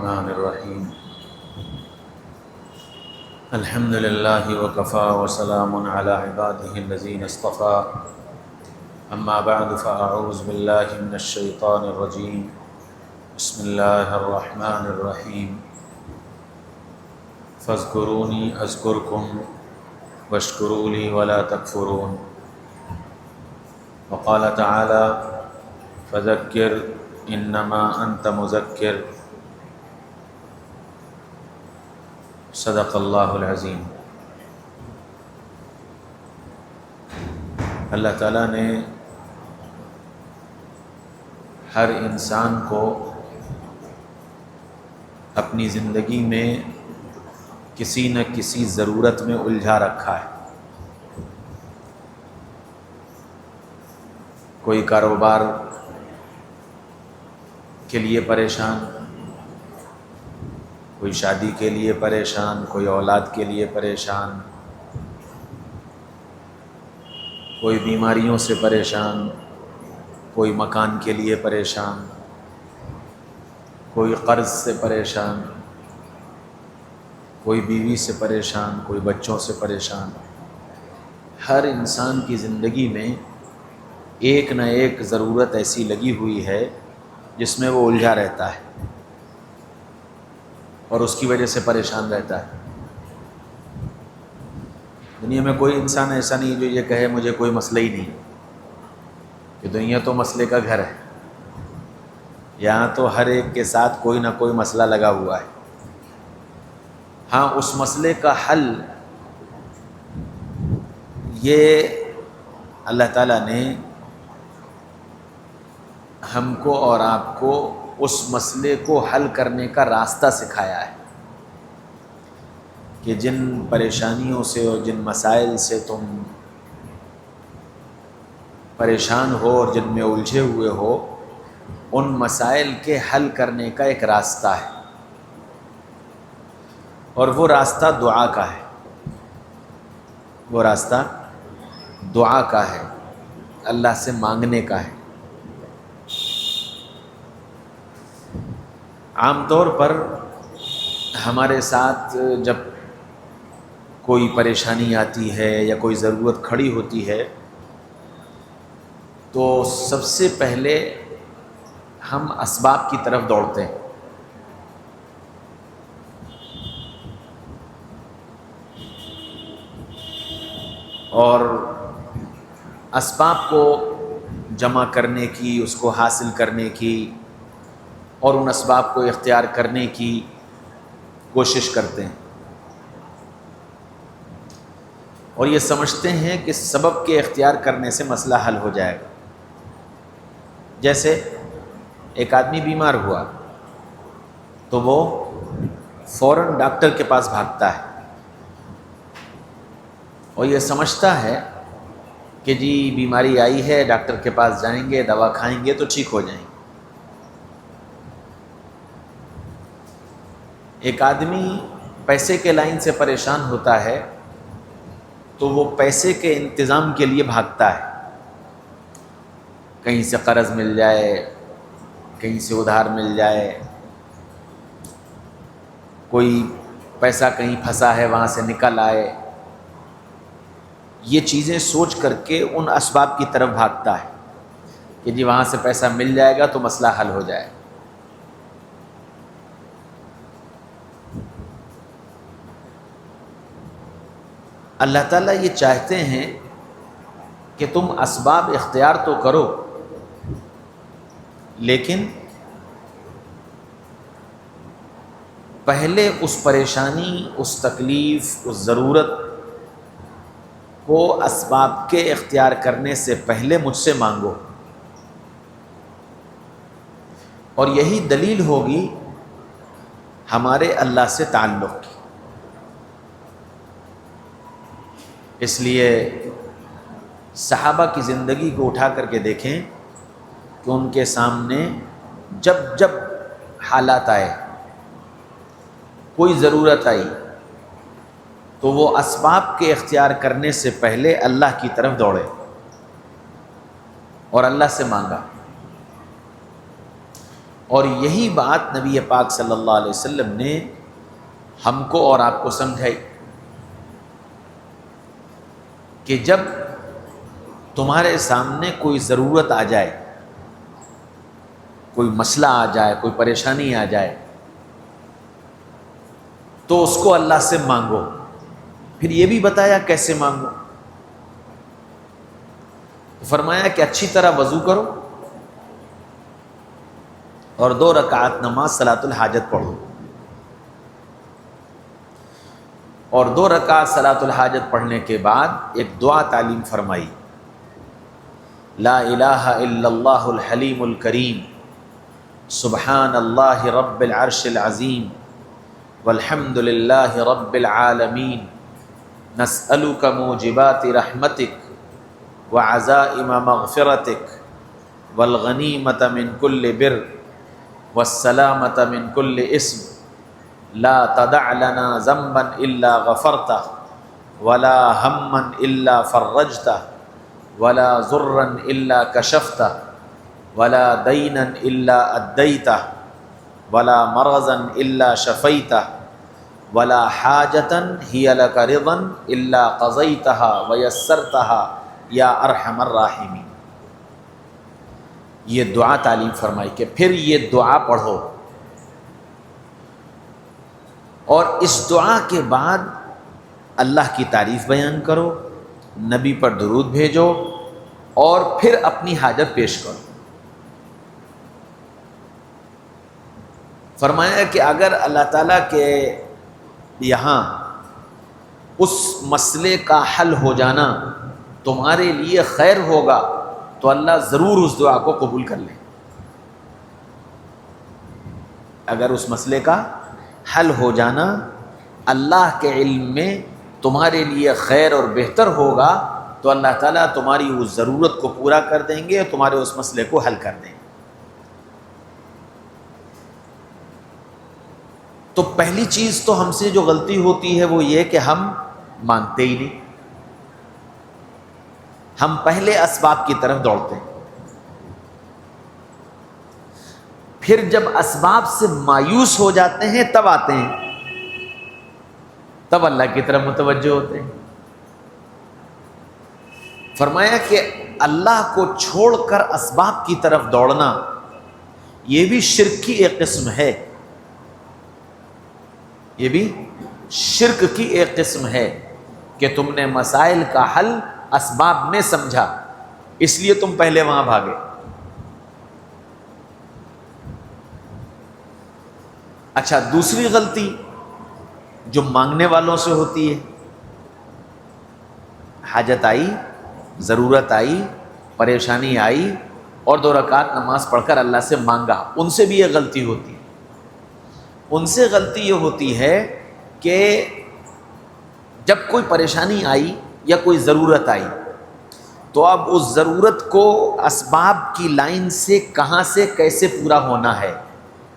الرحمن الرحیم الحمد للہ وکفیٰ وسلام علی عبادہ الذین اصطفیٰ اما بعد فاعوذ باللہ من الشیطان الرجیم بسم اللہ الرحمن الرحیم فاذکرونی اذکرکم واشکروا لی ولا تکفرون وقال تعالی فذکر انما انت مذکر صدق اللہ العظیم۔ اللہ تعالیٰ نے ہر انسان کو اپنی زندگی میں کسی نہ کسی ضرورت میں الجھا رکھا ہے۔ کوئی کاروبار کے لیے پریشان، کوئی شادی کے لیے پریشان، کوئی اولاد کے لیے پریشان، کوئی بیماریوں سے پریشان، کوئی مکان کے لیے پریشان، کوئی قرض سے پریشان، کوئی بیوی سے پریشان، کوئی بچوں سے پریشان۔ ہر انسان کی زندگی میں ایک نہ ایک ضرورت ایسی لگی ہوئی ہے جس میں وہ الجھا رہتا ہے اور اس کی وجہ سے پریشان رہتا ہے۔ دنیا میں کوئی انسان ایسا نہیں جو یہ کہے مجھے کوئی مسئلہ ہی نہیں، کہ دنیا تو مسئلے کا گھر ہے۔ یہاں تو ہر ایک کے ساتھ کوئی نہ کوئی مسئلہ لگا ہوا ہے۔ ہاں، اس مسئلے کا حل یہ اللہ تعالیٰ نے ہم کو اور آپ کو اس مسئلے کو حل کرنے کا راستہ سکھایا ہے کہ جن پریشانیوں سے اور جن مسائل سے تم پریشان ہو اور جن میں الجھے ہوئے ہو، ان مسائل کے حل کرنے کا ایک راستہ ہے، اور وہ راستہ دعا کا ہے۔ وہ راستہ دعا کا ہے، اللہ سے مانگنے کا ہے۔ عام طور پر ہمارے ساتھ جب کوئی پریشانی آتی ہے یا کوئی ضرورت کھڑی ہوتی ہے تو سب سے پہلے ہم اسباب کی طرف دوڑتے ہیں۔ اور اسباب کو جمع کرنے کی، اس کو حاصل کرنے کی اور ان اسباب کو اختیار کرنے کی کوشش کرتے ہیں، اور یہ سمجھتے ہیں کہ سبب کے اختیار کرنے سے مسئلہ حل ہو جائے گا۔ جیسے ایک آدمی بیمار ہوا تو وہ فوراً ڈاکٹر کے پاس بھاگتا ہے اور یہ سمجھتا ہے کہ جی بیماری آئی ہے، ڈاکٹر کے پاس جائیں گے، دوا کھائیں گے تو ٹھیک ہو جائیں گے۔ ایک آدمی پیسے کے لائن سے پریشان ہوتا ہے تو وہ پیسے کے انتظام کے لیے بھاگتا ہے، کہیں سے قرض مل جائے، کہیں سے ادھار مل جائے، کوئی پیسہ کہیں پھنسا ہے وہاں سے نکل آئے۔ یہ چیزیں سوچ کر کے ان اسباب کی طرف بھاگتا ہے کہ جی وہاں سے پیسہ مل جائے گا تو مسئلہ حل ہو جائے۔ اللہ تعالیٰ یہ چاہتے ہیں کہ تم اسباب اختیار تو کرو، لیکن پہلے اس پریشانی، اس تکلیف، اس ضرورت کو اسباب کے اختیار کرنے سے پہلے مجھ سے مانگو۔ اور یہی دلیل ہوگی ہمارے اللہ سے تعلق کی۔ اس لیے صحابہ کی زندگی کو اٹھا کر کے دیکھیں کہ ان کے سامنے جب جب حالات آئے، کوئی ضرورت آئی، تو وہ اسباب کے اختیار کرنے سے پہلے اللہ کی طرف دوڑے اور اللہ سے مانگا۔ اور یہی بات نبی پاک صلی اللہ علیہ وسلم نے ہم کو اور آپ کو سمجھائی کہ جب تمہارے سامنے کوئی ضرورت آ جائے، کوئی مسئلہ آ جائے، کوئی پریشانی آ جائے، تو اس کو اللہ سے مانگو۔ پھر یہ بھی بتایا کیسے مانگو، فرمایا کہ اچھی طرح وضو کرو اور 2 رکعت نماز صلاۃ الحاجت پڑھو، اور 2 رکعت صلاۃ الحاجت پڑھنے کے بعد ایک دعا تعلیم فرمائی، لا الہ الا اللہ الحلیم الکریم سبحان اللہ رب العرش العظیم والحمد للہ رب العالمین نسألک موجبات رحمتک وعزائم مغفرتک والغنیمۃ من کل بر والسلامۃ من کل اسم لا تدع لنا ذنبا الا غفرتہ ولا ہما الا فرجتہ ولا ضرا الا کشفتہ ولا دینا الا ادیتہ ولا مرضا الا شفیتہ ولا حاجة هي لك رضا الا قضيتها ويسرتها یا ارحم الراحمین۔ یہ دعا تعلیم فرمائی کہ پھر یہ دعا پڑھو، اور اس دعا کے بعد اللہ کی تعریف بیان کرو، نبی پر درود بھیجو، اور پھر اپنی حاجت پیش کرو۔ فرمایا کہ اگر اللہ تعالیٰ کے یہاں اس مسئلے کا حل ہو جانا تمہارے لیے خیر ہوگا تو اللہ ضرور اس دعا کو قبول کر لے۔ اگر اس مسئلے کا حل ہو جانا اللہ کے علم میں تمہارے لیے خیر اور بہتر ہوگا تو اللہ تعالیٰ تمہاری اس ضرورت کو پورا کر دیں گے، تمہارے اس مسئلے کو حل کر دیں گے۔ تو پہلی چیز تو ہم سے جو غلطی ہوتی ہے وہ یہ کہ ہم مانگتے ہی نہیں، ہم پہلے اسباب کی طرف دوڑتے ہیں، پھر جب اسباب سے مایوس ہو جاتے ہیں تب آتے ہیں، تب اللہ کی طرف متوجہ ہوتے ہیں۔ فرمایا کہ اللہ کو چھوڑ کر اسباب کی طرف دوڑنا یہ بھی شرک کی ایک قسم ہے، یہ بھی شرک کی ایک قسم ہے کہ تم نے مسائل کا حل اسباب میں سمجھا، اس لیے تم پہلے وہاں بھاگے۔ اچھا، دوسری غلطی جو مانگنے والوں سے ہوتی ہے، حاجت آئی، ضرورت آئی، پریشانی آئی اور 2 رکعت نماز پڑھ کر اللہ سے مانگا، ان سے بھی یہ غلطی ہوتی ہے۔ ان سے غلطی یہ ہوتی ہے کہ جب کوئی پریشانی آئی یا کوئی ضرورت آئی تو اب اس ضرورت کو اسباب کی لائن سے کہاں سے کیسے پورا ہونا ہے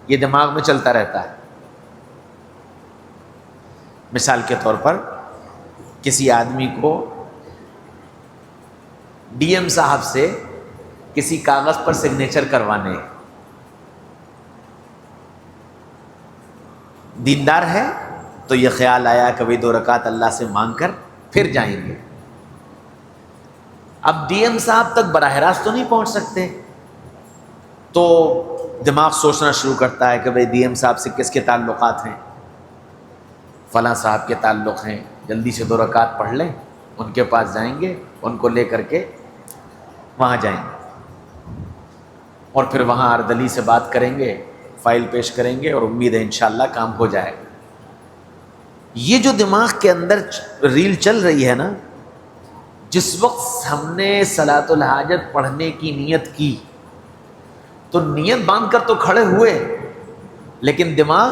یہ دماغ میں چلتا رہتا ہے۔ مثال کے طور پر کسی آدمی کو ڈی ایم صاحب سے کسی کاغذ پر سگنیچر کروانے، دیندار ہے تو یہ خیال آیا کہ 2 رکعت اللہ سے مانگ کر پھر جائیں گے۔ اب ڈی ایم صاحب تک براہ راست تو نہیں پہنچ سکتے، تو دماغ سوچنا شروع کرتا ہے کہ ڈی ایم صاحب سے کس کے تعلقات ہیں، فلاں صاحب کے تعلق ہیں، جلدی سے 2 رکعت پڑھ لیں، ان کے پاس جائیں گے، ان کو لے کر کے وہاں جائیں گے، اور پھر وہاں اردلی سے بات کریں گے، فائل پیش کریں گے، اور امید ہے انشاءاللہ کام ہو جائے گا۔ یہ جو دماغ کے اندر ریل چل رہی ہے نا، جس وقت ہم نے صلاۃ الحاجت پڑھنے کی نیت کی تو نیت باندھ کر تو کھڑے ہوئے، لیکن دماغ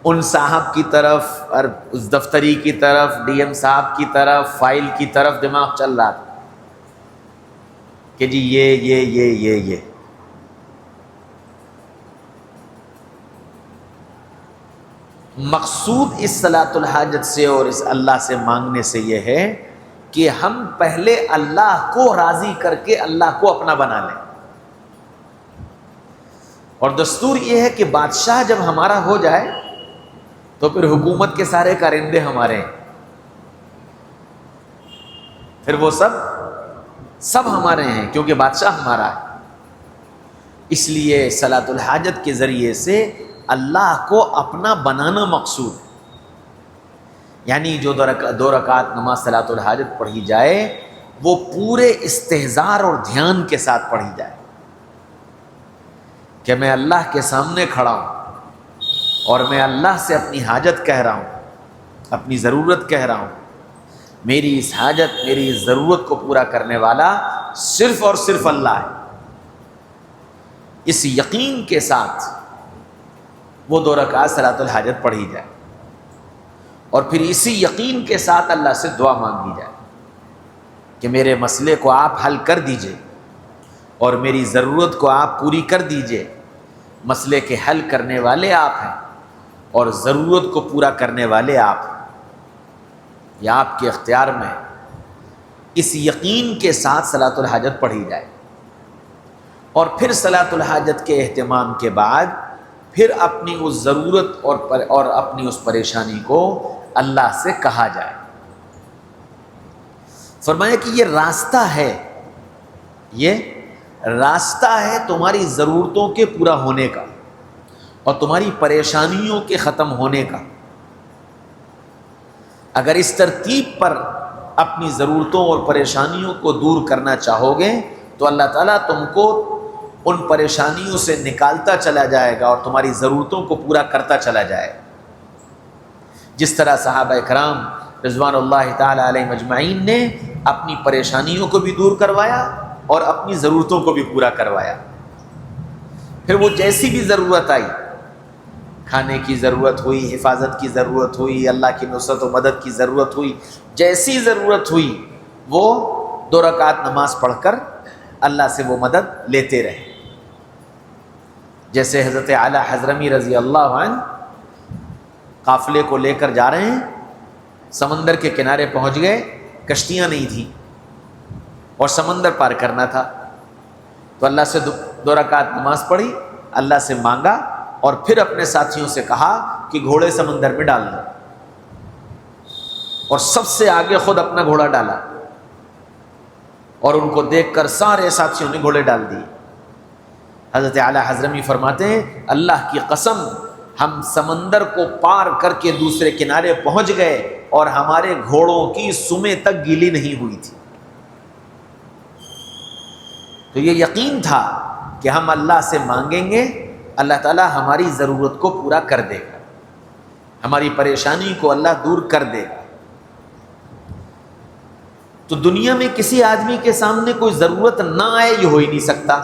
ان صاحب کی طرف اور اس دفتری کی طرف، ڈی ایم صاحب کی طرف، فائل کی طرف دماغ چل رہا تھا کہ جی یہ مقصود اس صلاۃ الحاجت سے اور اس اللہ سے مانگنے سے یہ ہے کہ ہم پہلے اللہ کو راضی کر کے اللہ کو اپنا بنا لیں۔ اور دستور یہ ہے کہ بادشاہ جب ہمارا ہو جائے تو پھر حکومت کے سارے کارندے ہمارے ہیں، پھر وہ سب ہمارے ہیں، کیونکہ بادشاہ ہمارا ہے۔ اس لیے صلاۃ الحاجت کے ذریعے سے اللہ کو اپنا بنانا مقصود ہے، یعنی جو دو رکعت نماز صلاۃ الحاجت پڑھی جائے وہ پورے استحضار اور دھیان کے ساتھ پڑھی جائے کہ میں اللہ کے سامنے کھڑا ہوں اور میں اللہ سے اپنی حاجت کہہ رہا ہوں، اپنی ضرورت کہہ رہا ہوں۔ میری اس حاجت، میری اس ضرورت کو پورا کرنے والا صرف اور صرف اللہ ہے۔ اس یقین کے ساتھ وہ 2 رکعت صلاۃ الحاجت پڑھی جائے، اور پھر اسی یقین کے ساتھ اللہ سے دعا مانگی جائے کہ میرے مسئلے کو آپ حل کر دیجئے اور میری ضرورت کو آپ پوری کر دیجئے۔ مسئلے کے حل کرنے والے آپ ہیں اور ضرورت کو پورا کرنے والے آپ ہیں، یہ آپ کے اختیار میں ہے۔ اس یقین کے ساتھ صلاۃ الحاجت پڑھی جائے، اور پھر صلاۃ الحاجت کے اہتمام کے بعد پھر اپنی اس ضرورت اور اپنی اس پریشانی کو اللہ سے کہا جائے۔ فرمایا کہ یہ راستہ ہے، یہ راستہ ہے تمہاری ضرورتوں کے پورا ہونے کا اور تمہاری پریشانیوں کے ختم ہونے کا۔ اگر اس ترتیب پر اپنی ضرورتوں اور پریشانیوں کو دور کرنا چاہو گے تو اللہ تعالیٰ تم کو ان پریشانیوں سے نکالتا چلا جائے گا اور تمہاری ضرورتوں کو پورا کرتا چلا جائے گا۔ جس طرح صحابہ کرام رضوان اللہ تعالی علیہم اجمعین نے اپنی پریشانیوں کو بھی دور کروایا اور اپنی ضرورتوں کو بھی پورا کروایا۔ پھر وہ جیسی بھی ضرورت آئی، کھانے کی ضرورت ہوئی، حفاظت کی ضرورت ہوئی، اللہ کی نصرت و مدد کی ضرورت ہوئی، جیسی ضرورت ہوئی وہ 2 رکعت نماز پڑھ کر اللہ سے وہ مدد لیتے رہے۔ جیسے حضرت اعلیٰ حضرمی رضی اللہ عنہ قافلے کو لے کر جا رہے ہیں، سمندر کے کنارے پہنچ گئے، کشتیاں نہیں تھیں اور سمندر پار کرنا تھا، تو اللہ سے 2 رکعت نماز پڑھی، اللہ سے مانگا اور پھر اپنے ساتھیوں سے کہا کہ گھوڑے سمندر میں ڈال دو، اور سب سے آگے خود اپنا گھوڑا ڈالا، اور ان کو دیکھ کر سارے ساتھیوں نے گھوڑے ڈال دیے۔ حضرت اعلیٰ حضرمی فرماتے ہیں اللہ کی قسم ہم سمندر کو پار کر کے دوسرے کنارے پہنچ گئے اور ہمارے گھوڑوں کی سمیں تک گیلی نہیں ہوئی تھی۔ تو یہ یقین تھا کہ ہم اللہ سے مانگیں گے، اللہ تعالیٰ ہماری ضرورت کو پورا کر دے گا، ہماری پریشانی کو اللہ دور کر دے گا۔ تو دنیا میں کسی آدمی کے سامنے کوئی ضرورت نہ آئے یہ ہو ہی نہیں سکتا،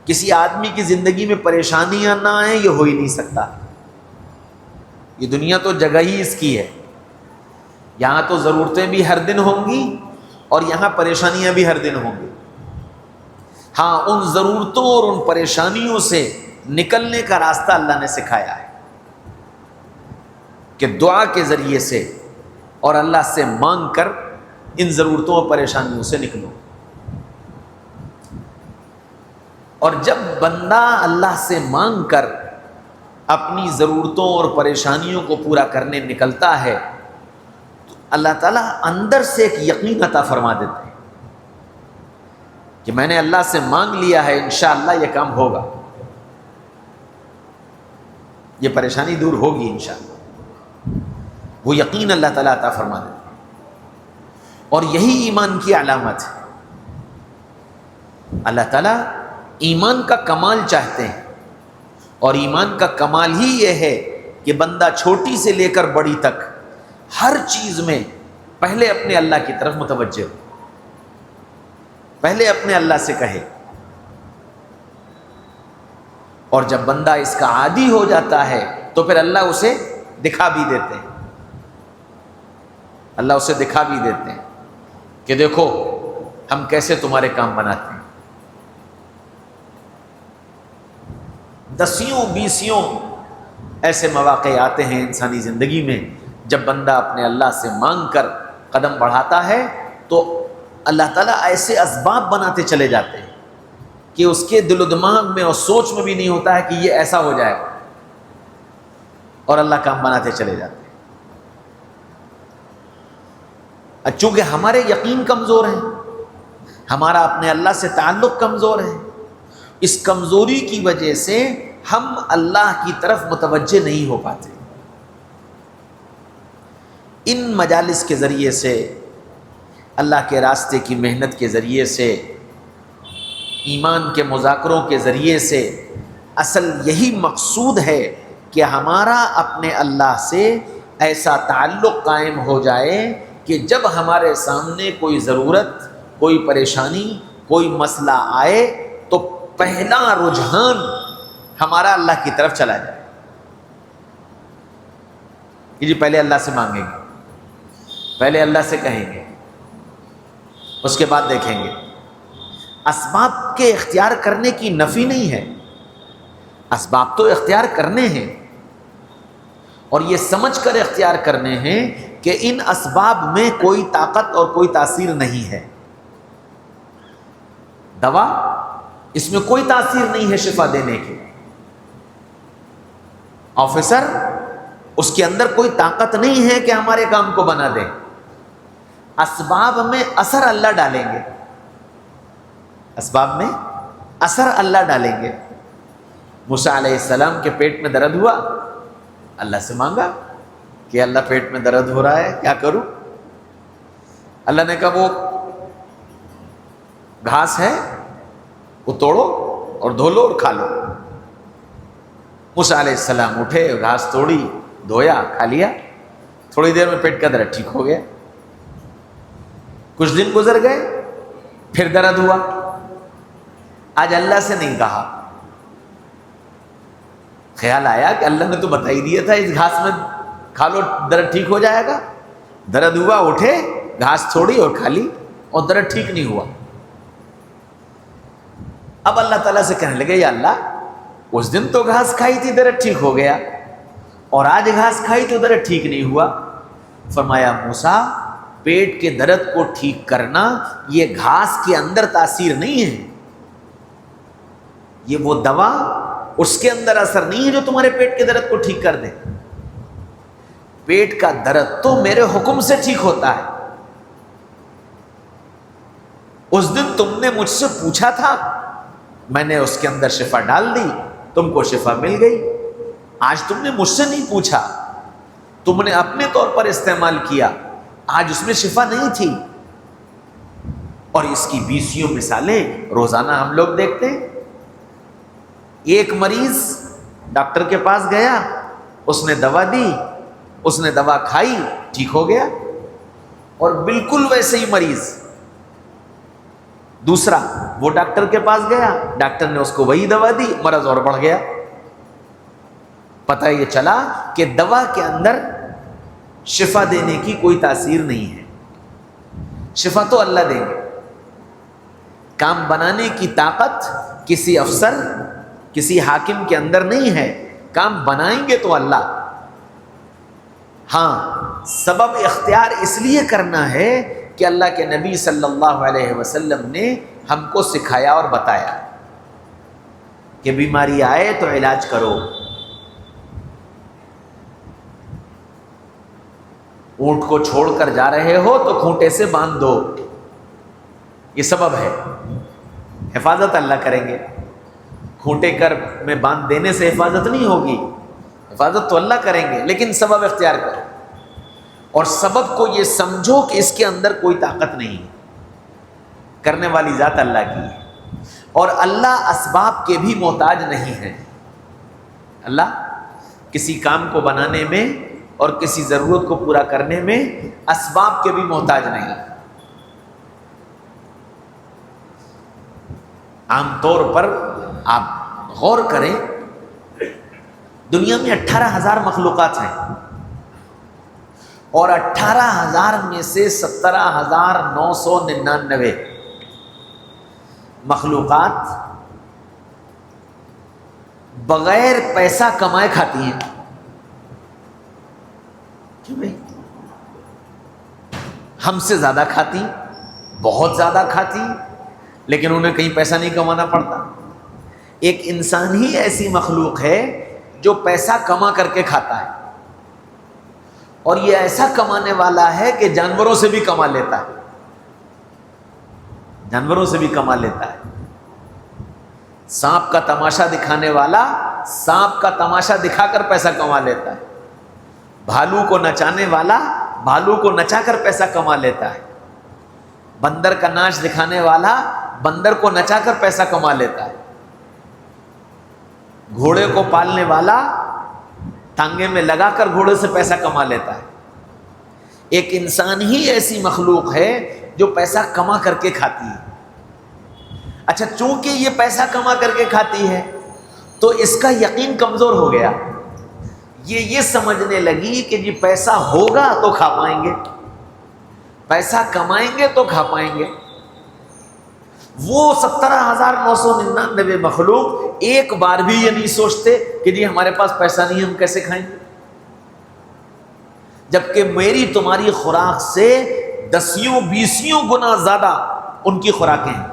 کسی آدمی کی زندگی میں پریشانیاں نہ آئیں یہ ہو ہی نہیں سکتا۔ یہ دنیا تو جگہ ہی اس کی ہے، یہاں تو ضرورتیں بھی ہر دن ہوں گی اور یہاں پریشانیاں بھی ہر دن ہوں گی۔ ہاں، ان ضرورتوں اور ان پریشانیوں سے نکلنے کا راستہ اللہ نے سکھایا ہے کہ دعا کے ذریعے سے اور اللہ سے مانگ کر ان ضرورتوں اور پریشانیوں سے نکلو۔ اور جب بندہ اللہ سے مانگ کر اپنی ضرورتوں اور پریشانیوں کو پورا کرنے نکلتا ہے تو اللہ تعالیٰ اندر سے ایک یقین عطا فرما دیتے ہیں کہ میں نے اللہ سے مانگ لیا ہے، انشاءاللہ یہ کام ہوگا، یہ پریشانی دور ہوگی انشاءاللہ۔ وہ یقین اللہ تعالیٰ عطا فرما دیتے ہیں، اور یہی ایمان کی علامت ہے۔ اللہ تعالیٰ ایمان کا کمال چاہتے ہیں، اور ایمان کا کمال ہی یہ ہے کہ بندہ چھوٹی سے لے کر بڑی تک ہر چیز میں پہلے اپنے اللہ کی طرف متوجہ ہو، پہلے اپنے اللہ سے کہے، اور جب بندہ اس کا عادی ہو جاتا ہے تو پھر اللہ اسے دکھا بھی دیتے ہیں، اللہ اسے دکھا بھی دیتے ہیں کہ دیکھو ہم کیسے تمہارے کام بناتے ہیں۔ 10 ایسے مواقع آتے ہیں انسانی زندگی میں جب بندہ اپنے اللہ سے مانگ کر قدم بڑھاتا ہے تو اللہ تعالیٰ ایسے اسباب بناتے چلے جاتے ہیں کہ اس کے دل و دماغ میں اور سوچ میں بھی نہیں ہوتا ہے کہ یہ ایسا ہو جائے، اور اللہ کام بناتے چلے جاتے ہیں۔ چونکہ ہمارے یقین کمزور ہیں، ہمارا اپنے اللہ سے تعلق کمزور ہے، اس کمزوری کی وجہ سے ہم اللہ کی طرف متوجہ نہیں ہو پاتے۔ ان مجالس کے ذریعے سے، اللہ کے راستے کی محنت کے ذریعے سے، ایمان کے مذاکروں کے ذریعے سے اصل یہی مقصود ہے کہ ہمارا اپنے اللہ سے ایسا تعلق قائم ہو جائے کہ جب ہمارے سامنے کوئی ضرورت، کوئی پریشانی، کوئی مسئلہ آئے تو پہلا رجحان ہمارا اللہ کی طرف چلا جائے کہ جی پہلے اللہ سے مانگیں گے، پہلے اللہ سے کہیں گے، اس کے بعد دیکھیں گے۔ اسباب کے اختیار کرنے کی نفی نہیں ہے، اسباب تو اختیار کرنے ہیں، اور یہ سمجھ کر اختیار کرنے ہیں کہ ان اسباب میں کوئی طاقت اور کوئی تاثیر نہیں ہے۔ دوا، اس میں کوئی تاثیر نہیں ہے شفا دینے کی۔ آفیسر، اس کے اندر کوئی طاقت نہیں ہے کہ ہمارے کام کو بنا دے۔ اسباب میں اثر اللہ ڈالیں گے، اسباب میں اثر اللہ ڈالیں گے۔ موسیٰ علیہ السلام کے پیٹ میں درد ہوا، اللہ سے مانگا کہ اللہ پیٹ میں درد ہو رہا ہے، کیا کروں؟ اللہ نے کہا وہ گھاس ہے، وہ توڑو اور دھو لو اور کھا لو۔ موسیٰ علیہ السلام اٹھے، گھاس توڑی، دھویا، کھا لیا، تھوڑی دیر میں پیٹ کا درد ٹھیک ہو گیا۔ کچھ دن گزر گئے، پھر درد ہوا، آج اللہ سے نہیں کہا، خیال آیا کہ اللہ نے تو بتا ہی دیا تھا اس گھاس میں کھا لو درد ٹھیک ہو جائے گا۔ درد ہوا، اٹھے، گھاس چھوڑی اور کھا لی، اور درد ٹھیک نہیں ہوا۔ اب اللہ تعالیٰ سے کہنے لگے، یا اللہ، اس دن تو گھاس کھائی تھی درد ٹھیک ہو گیا، اور آج گھاس کھائی تو درد ٹھیک نہیں ہوا۔ فرمایا موسیٰ، پیٹ کے درد کو ٹھیک کرنا یہ گھاس کے اندر تاثیر نہیں ہے، یہ وہ دوا اس کے اندر اثر نہیں ہے جو تمہارے پیٹ کے درد کو ٹھیک کر دے۔ پیٹ کا درد تو میرے حکم سے ٹھیک ہوتا ہے۔ اس دن تم نے مجھ سے پوچھا تھا، میں نے اس کے اندر شفا ڈال دی، تم کو شفا مل گئی۔ آج تم نے مجھ سے نہیں پوچھا، تم نے اپنے طور پر استعمال کیا، آج اس میں شفا نہیں تھی۔ اور اس کی 20 مثالیں روزانہ ہم لوگ دیکھتے ہیں۔ ایک مریض ڈاکٹر کے پاس گیا، اس نے دوا دی، اس نے دوا کھائی، ٹھیک ہو گیا، اور بالکل ویسے ہی مریض دوسرا، وہ ڈاکٹر کے پاس گیا، ڈاکٹر نے اس کو وہی دوا دی، مرض اور بڑھ گیا۔ پتہ یہ چلا کہ دوا کے اندر شفا دینے کی کوئی تاثیر نہیں ہے، شفا تو اللہ دیں گے۔ کام بنانے کی طاقت کسی افسر، کسی حاکم کے اندر نہیں ہے، کام بنائیں گے تو اللہ۔ ہاں، سبب اختیار اس لیے کرنا ہے کہ اللہ کے نبی صلی اللہ علیہ وسلم نے ہم کو سکھایا اور بتایا کہ بیماری آئے تو علاج کرو۔ اونٹ کو چھوڑ کر جا رہے ہو تو کھونٹے سے باندھ دو، یہ سبب ہے، حفاظت اللہ کریں گے۔ کھونٹے کر میں باندھ دینے سے حفاظت نہیں ہوگی، حفاظت تو اللہ کریں گے، لیکن سبب اختیار کرو، اور سبب کو یہ سمجھو کہ اس کے اندر کوئی طاقت نہیں ہے، کرنے والی ذات اللہ کی ہے، اور اللہ اسباب کے بھی محتاج نہیں ہے۔ اللہ کسی کام کو بنانے میں اور کسی ضرورت کو پورا کرنے میں اسباب کے بھی محتاج نہیں۔ عام طور پر آپ غور کریں، دنیا میں 18,000 مخلوقات ہیں، اور 18,000 میں سے 17,999 مخلوقات بغیر پیسہ کمائے کھاتی ہیں۔ کیوں بھائی؟ ہم سے زیادہ کھاتی، بہت زیادہ کھاتی، لیکن انہیں کہیں پیسہ نہیں کمانا پڑتا. ایک انسان ہی ایسی مخلوق ہے جو پیسہ کما کر کے کھاتا ہے، اور یہ ایسا کمانے والا ہے کہ جانوروں سے بھی کما لیتا ہے، جانوروں سے بھی کما لیتا ہے. سانپ کا تماشا دکھانے والا سانپ کا تماشا دکھا کر پیسہ کما لیتا ہے، بھالو کو نچانے والا بھالو کو نچا کر پیسہ کما لیتا ہے، بندر کا ناچ دکھانے والا بندر کو نچا کر پیسہ کما لیتا ہے، گھوڑے کو پالنے والا ٹانگے میں لگا کر گھوڑے سے پیسہ کما لیتا ہے. ایک انسان ہی ایسی مخلوق ہے جو پیسہ کما کر کے کھاتی ہے. اچھا، چونکہ یہ پیسہ کما کر کے کھاتی ہے تو اس کا یقین کمزور ہو گیا. یہ سمجھنے لگی کہ جی پیسہ ہوگا تو کھا پائیں گے، پیسہ کمائیں گے تو کھا پائیں گے. وہ 17,999 مخلوق ایک بار بھی یہ نہیں سوچتے کہ جی ہمارے پاس پیسہ نہیں، ہم کیسے کھائیں گے، جبکہ میری تمہاری خوراک سے 10-20 گنا زیادہ ان کی خوراکیں ہیں.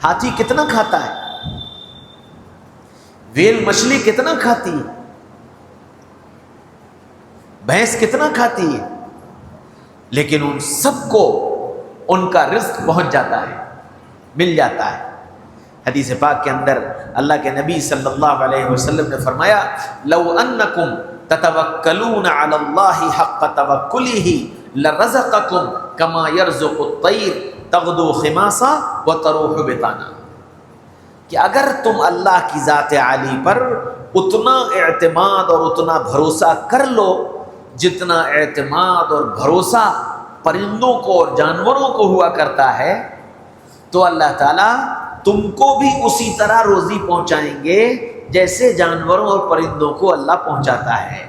ہاتھی کتنا کھاتا ہے، ویل مچھلی کتنا کھاتی ہے، بھینس کتنا کھاتی ہے، لیکن ان سب کو ان کا رزق پہنچ جاتا ہے، مل جاتا ہے. حدیث پاک کے اندر اللہ کے نبی صلی اللہ علیہ وسلم نے فرمایا، لو انکم تتوکلون علی اللہ حق توکلہ لرزقکم کما یرزق الطیر تغدو خماسا وتروح بطانا. کہ اگر تم اللہ کی ذات عالی پر اتنا اعتماد اور اتنا بھروسہ کر لو جتنا اعتماد اور بھروسہ پرندوں کو اور جانوروں کو ہوا کرتا ہے، تو اللہ تعالیٰ تم کو بھی اسی طرح روزی پہنچائیں گے جیسے جانوروں اور پرندوں کو اللہ پہنچاتا ہے.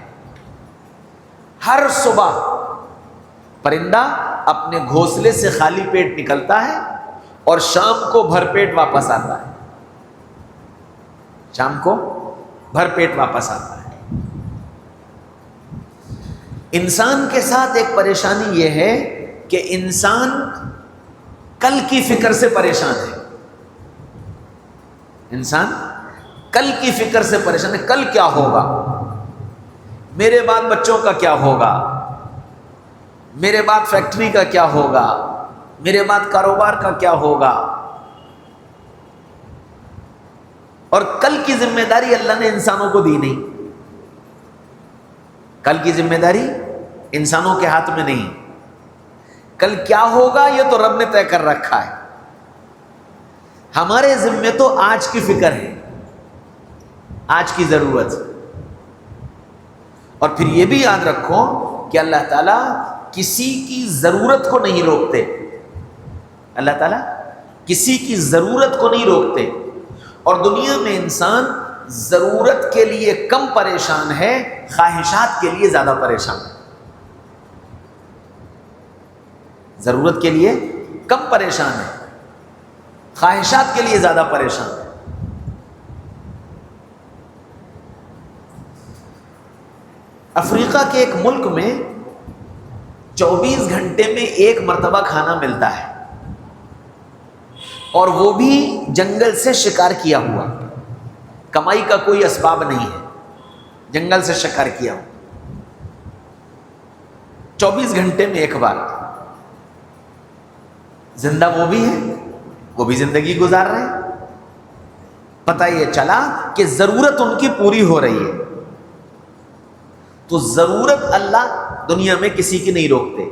ہر صبح پرندہ اپنے گھونسلے سے خالی پیٹ نکلتا ہے اور شام کو بھر پیٹ واپس آتا ہے، شام کو بھر پیٹ واپس آتا ہے. انسان کے ساتھ ایک پریشانی یہ ہے کہ انسان کل کی فکر سے پریشان ہے. انسان کل کی فکر سے پریشان ہے، کل کیا ہوگا، میرے بعد بچوں کا کیا ہوگا، میرے بعد فیکٹری کا کیا ہوگا، میرے بعد کاروبار کا کیا ہوگا. اور کل کی ذمہ داری اللہ نے انسانوں کو دی نہیں، کل کی ذمہ داری انسانوں کے ہاتھ میں نہیں. کل کیا ہوگا یہ تو رب نے طے کر رکھا ہے. ہمارے ذمے تو آج کی فکر ہے، آج کی ضرورت. اور پھر یہ بھی یاد رکھو کہ اللہ تعالیٰ کسی کی ضرورت کو نہیں روکتے، اللہ تعالیٰ کسی کی ضرورت کو نہیں روکتے. اور دنیا میں انسان ضرورت کے لیے کم پریشان ہے، خواہشات کے لیے زیادہ پریشان ہے. ضرورت کے لیے کم پریشان ہے، خواہشات کے لیے زیادہ پریشان ہے. افریقہ کے ایک ملک میں 24 گھنٹے میں ایک مرتبہ کھانا ملتا ہے، اور وہ بھی جنگل سے شکار کیا ہوا، کمائی کا کوئی اسباب نہیں ہے، جنگل سے شکار کیا ہوا. 24 گھنٹے میں ایک بار. زندہ وہ بھی ہے، وہ بھی زندگی گزار رہے ہیں. پتہ یہ چلا کہ ضرورت ان کی پوری ہو رہی ہے. تو ضرورت اللہ دنیا میں کسی کی نہیں روکتے.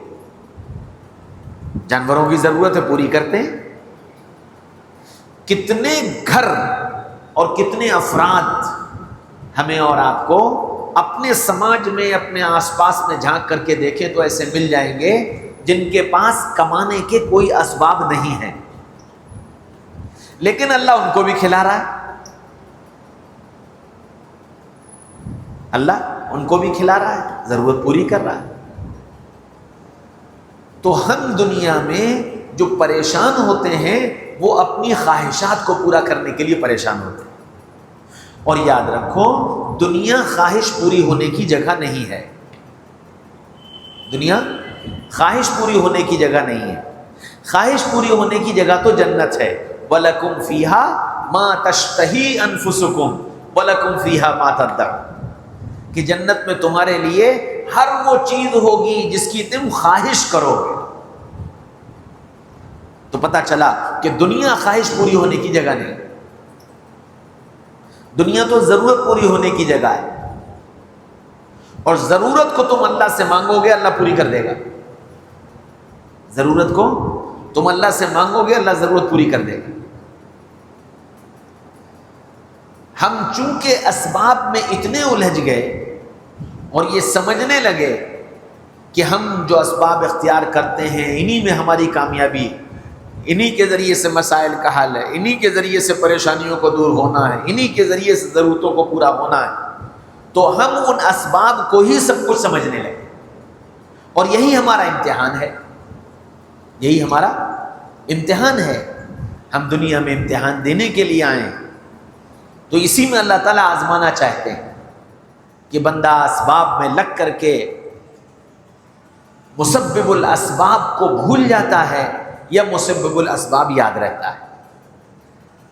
جانوروں کی ضرورت ہے پوری کرتے ہیں. کتنے گھر اور کتنے افراد ہمیں اور آپ کو اپنے سماج میں، اپنے آس پاس میں جھانک کر کے دیکھیں تو ایسے مل جائیں گے جن کے پاس کمانے کے کوئی اسباب نہیں ہیں، لیکن اللہ ان کو بھی کھلا رہا ہے، اللہ ان کو بھی کھلا رہا ہے، ضرورت پوری کر رہا ہے. تو ہم دنیا میں جو پریشان ہوتے ہیں وہ اپنی خواہشات کو پورا کرنے کے لیے پریشان ہوتے ہیں. اور یاد رکھو، دنیا خواہش پوری ہونے کی جگہ نہیں ہے. دنیا خواہش پوری ہونے کی جگہ نہیں ہے. خواہش پوری ہونے کی جگہ تو جنت ہے. وَلَكُمْ فِيهَا مَا تَشْتَهِي أَنفُسُكُمْ وَلَكُمْ فِيهَا مَا تَدَّعُونَ کہ جنت میں تمہارے لیے ہر وہ چیز ہوگی جس کی تم خواہش کرو گے. تو پتہ چلا کہ دنیا خواہش پوری ہونے کی جگہ نہیں. دنیا تو ضرورت پوری ہونے کی جگہ ہے، اور ضرورت کو تم اللہ سے مانگو گے اللہ پوری کر دے گا. ضرورت کو تم اللہ سے مانگو گے اللہ ضرورت پوری کر دے گا. ہم چونکہ اسباب میں اتنے الجھ گئے اور یہ سمجھنے لگے کہ ہم جو اسباب اختیار کرتے ہیں انہی میں ہماری کامیابی، انہی کے ذریعے سے مسائل کا حل ہے، انہی کے ذریعے سے پریشانیوں کو دور ہونا ہے، انہی کے ذریعے سے ضرورتوں کو پورا ہونا ہے، تو ہم ان اسباب کو ہی سب کچھ سمجھنے لگے. اور یہی ہمارا امتحان ہے، یہی ہمارا امتحان ہے. ہم دنیا میں امتحان دینے کے لیے آئے ہیں، تو اسی میں اللہ تعالیٰ آزمانا چاہتے ہیں کہ بندہ اسباب میں لگ کر کے مسبب الاسباب کو بھول جاتا ہے یا مسبب الاسباب یاد رہتا ہے.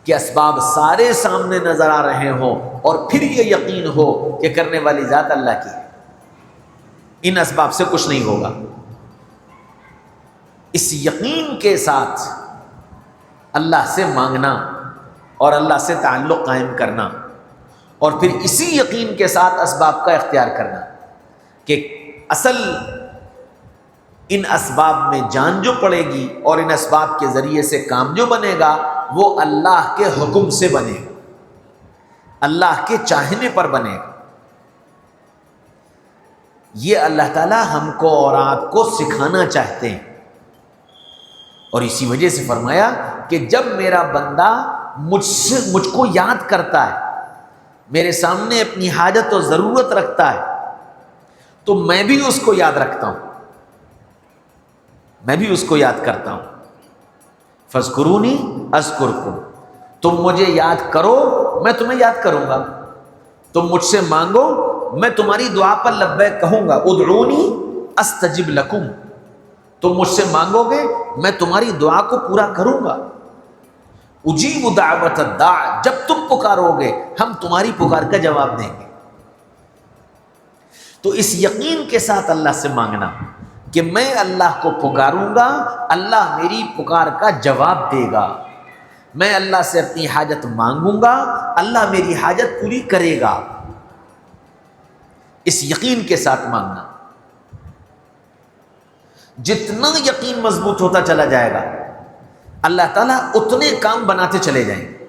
کہ اسباب سارے سامنے نظر آ رہے ہوں اور پھر یہ یقین ہو کہ کرنے والی ذات اللہ کی ہے. ان اسباب سے کچھ نہیں ہوگا. اس یقین کے ساتھ اللہ سے مانگنا اور اللہ سے تعلق قائم کرنا، اور پھر اسی یقین کے ساتھ اسباب کا اختیار کرنا کہ اصل ان اسباب میں جان جو پڑے گی اور ان اسباب کے ذریعے سے کام جو بنے گا وہ اللہ کے حکم سے بنے گا، اللہ کے چاہنے پر بنے گا. یہ اللہ تعالیٰ ہم کو اور آپ کو سکھانا چاہتے ہیں. اور اسی وجہ سے فرمایا کہ جب میرا بندہ مجھ کو یاد کرتا ہے، میرے سامنے اپنی حاجت و ضرورت رکھتا ہے، تو میں بھی اس کو یاد رکھتا ہوں، میں بھی اس کو یاد کرتا ہوں. فاذکرونی اذکرکم، تم مجھے یاد کرو میں تمہیں یاد کروں گا. تم مجھ سے مانگو میں تمہاری دعا پر لبیک کہوں گا. ادعونی استجب لکم، تم مجھ سے مانگو گے میں تمہاری دعا کو پورا کروں گا. اجیب دعوت الداع، جب تم پکارو گے ہم تمہاری پکار کا جواب دیں گے. تو اس یقین کے ساتھ اللہ سے مانگنا کہ میں اللہ کو پکاروں گا، اللہ میری پکار کا جواب دے گا. میں اللہ سے اپنی حاجت مانگوں گا، اللہ میری حاجت پوری کرے گا. اس یقین کے ساتھ مانگنا. جتنا یقین مضبوط ہوتا چلا جائے گا اللہ تعالیٰ اتنے کام بناتے چلے جائیں گے،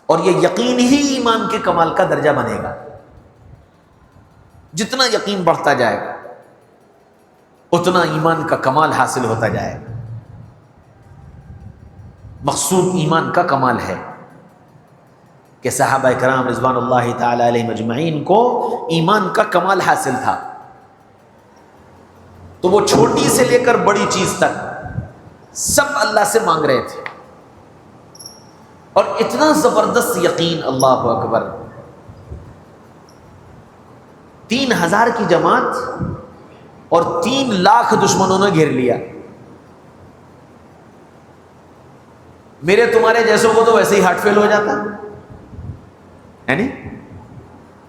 اور یہ یقین ہی ایمان کے کمال کا درجہ بنے گا. جتنا یقین بڑھتا جائے گا اتنا ایمان کا کمال حاصل ہوتا جائے گا. مقصود ایمان کا کمال ہے کہ صحابہ کرام رضوان اللہ تعالی علیہم اجمعین کو ایمان کا کمال حاصل تھا، تو وہ چھوٹی سے لے کر بڑی چیز تک سب اللہ سے مانگ رہے تھے. اور اتنا زبردست یقین، اللہ اکبر. 3000 کی جماعت اور 3 لاکھ دشمنوں نے گھیر لیا. میرے تمہارے جیسوں کو تو ویسے ہی ہارٹ فیل ہو جاتا ہے نہیں؟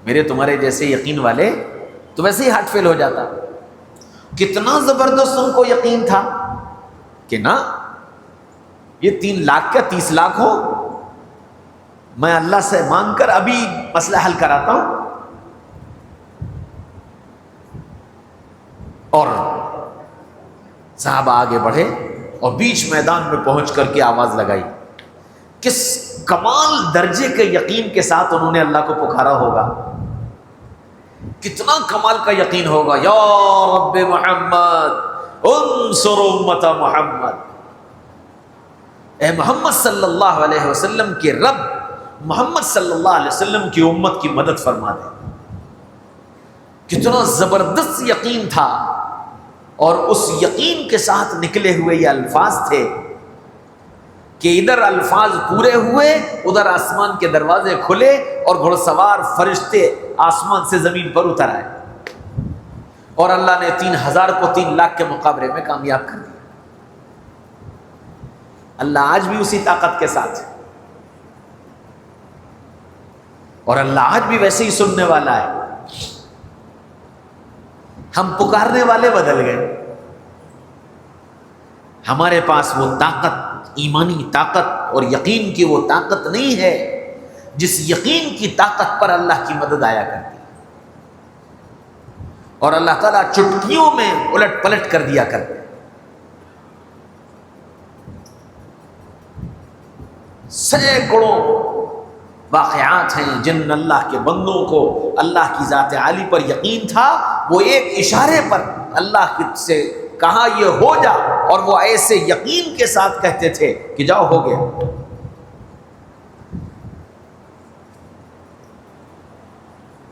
میرے تمہارے جیسے یقین والے تو ویسے ہی ہارٹ فیل ہو جاتا. کتنا زبردست ان کو یقین تھا کہ نا یہ 3 لاکھ کا 30 لاکھ ہو، میں اللہ سے مانگ کر ابھی مسئلہ حل کراتا ہوں. اور صحابہ آگے بڑھے اور بیچ میدان میں پہنچ کر کے آواز لگائی. کس کمال درجے کے یقین کے ساتھ انہوں نے اللہ کو پکارا ہوگا، کتنا کمال کا یقین ہوگا. یا رب محمد انصر امت محمد، اے محمد صلی اللہ علیہ وسلم کے رب، محمد صلی اللہ علیہ وسلم کی امت کی مدد فرما دے. کتنا زبردست یقین تھا. اور اس یقین کے ساتھ نکلے ہوئے یہ الفاظ تھے کہ ادھر الفاظ پورے ہوئے، ادھر آسمان کے دروازے کھلے اور گھڑ سوار فرشتے آسمان سے زمین پر اتر آئے. اور اللہ نے 3000 کو 3 لاکھ کے مقابلے میں کامیاب کر دیا۔ اللہ آج بھی اسی طاقت کے ساتھ ہے، اور اللہ آج بھی ویسے ہی سننے والا ہے۔ ہم پکارنے والے بدل گئے، ہمارے پاس وہ طاقت، ایمانی طاقت اور یقین کی وہ طاقت نہیں ہے جس یقین کی طاقت پر اللہ کی مدد آیا کرتی ہے، اور اللہ تعالیٰ چٹکیوں میں الٹ پلٹ کر دیا کرتے ہیں۔ سینکڑوں واقعات ہیں جن اللہ کے بندوں کو اللہ کی ذات عالی پر یقین تھا، وہ ایک اشارے پر اللہ سے کہا یہ ہو جا، اور وہ ایسے یقین کے ساتھ کہتے تھے کہ جاؤ ہو گیا۔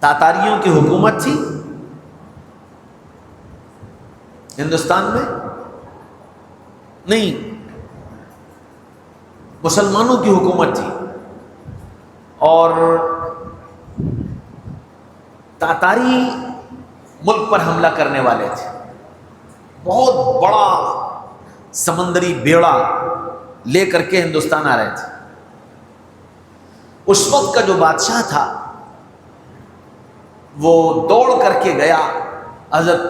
تاتاریوں کی حکومت تھی ہندوستان میں؟ نہیں، مسلمانوں کی حکومت تھی، اور تاتاری ملک پر حملہ کرنے والے تھے۔ بہت بڑا سمندری بیڑا لے کر کے ہندوستان آ رہے تھے۔ اس وقت کا جو بادشاہ تھا وہ دوڑ کر کے گیا حضرت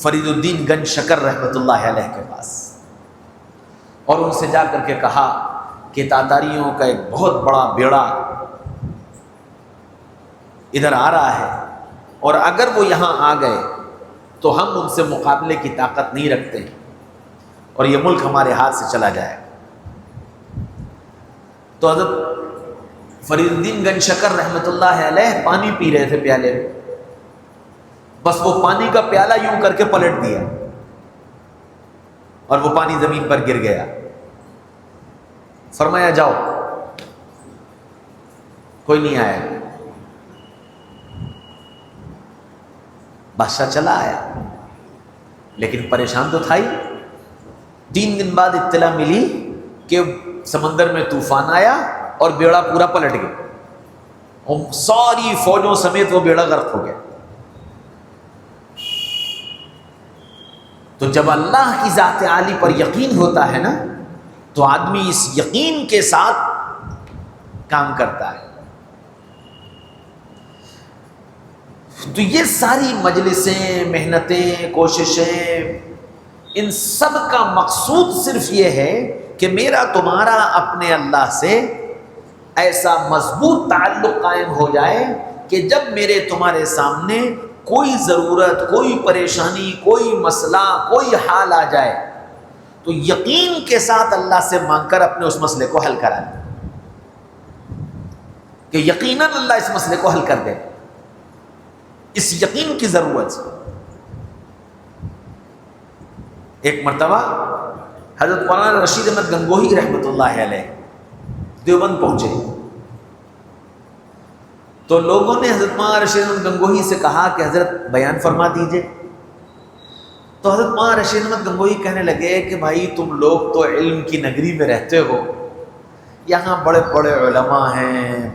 فرید الدین گنج شکر رحمۃ اللہ علیہ کے پاس، اور ان سے جا کر کے کہا کہ تاتاریوں کا ایک بہت بڑا بیڑا ادھر آ رہا ہے، اور اگر وہ یہاں آ گئے تو ہم ان سے مقابلے کی طاقت نہیں رکھتے، اور یہ ملک ہمارے ہاتھ سے چلا جائے۔ تو حضرت فرید الدین گنج شکر رحمۃ اللہ علیہ پانی پی رہے تھے پیالے میں، بس وہ پانی کا پیالہ یوں کر کے پلٹ دیا، اور وہ پانی زمین پر گر گیا۔ فرمایا جاؤ، کوئی نہیں آیا۔ بادشاہ چلا آیا، لیکن پریشان تو تھا ہی۔ 3 دن بعد اطلاع ملی کہ سمندر میں طوفان آیا اور بیڑا پورا پلٹ گیا، اور ساری فوجوں سمیت وہ بیڑا غرق ہو گیا۔ تو جب اللہ کی ذات عالی پر یقین ہوتا ہے نا، تو آدمی اس یقین کے ساتھ کام کرتا ہے۔ تو یہ ساری مجلسیں، محنتیں، کوششیں، ان سب کا مقصود صرف یہ ہے کہ میرا تمہارا اپنے اللہ سے ایسا مضبوط تعلق قائم ہو جائے کہ جب میرے تمہارے سامنے کوئی ضرورت، کوئی پریشانی، کوئی مسئلہ، کوئی حال آ جائے تو یقین کے ساتھ اللہ سے مانگ کر اپنے اس مسئلے کو حل کرا لیں، کہ یقیناً اللہ اس مسئلے کو حل کر دے۔ اس یقین کی ضرورت ہے۔ ایک مرتبہ حضرت مولانا رشید احمد گنگوہی رحمۃ اللہ علیہ دیوبند پہنچے، تو لوگوں نے حضرت مولانا رشید احمد گنگوہی سے کہا کہ حضرت بیان فرما دیجئے۔ تو حضرت مولانا رشید احمد گنگوہی کہنے لگے کہ بھائی تم لوگ تو علم کی نگری میں رہتے ہو، یہاں بڑے بڑے علماء ہیں،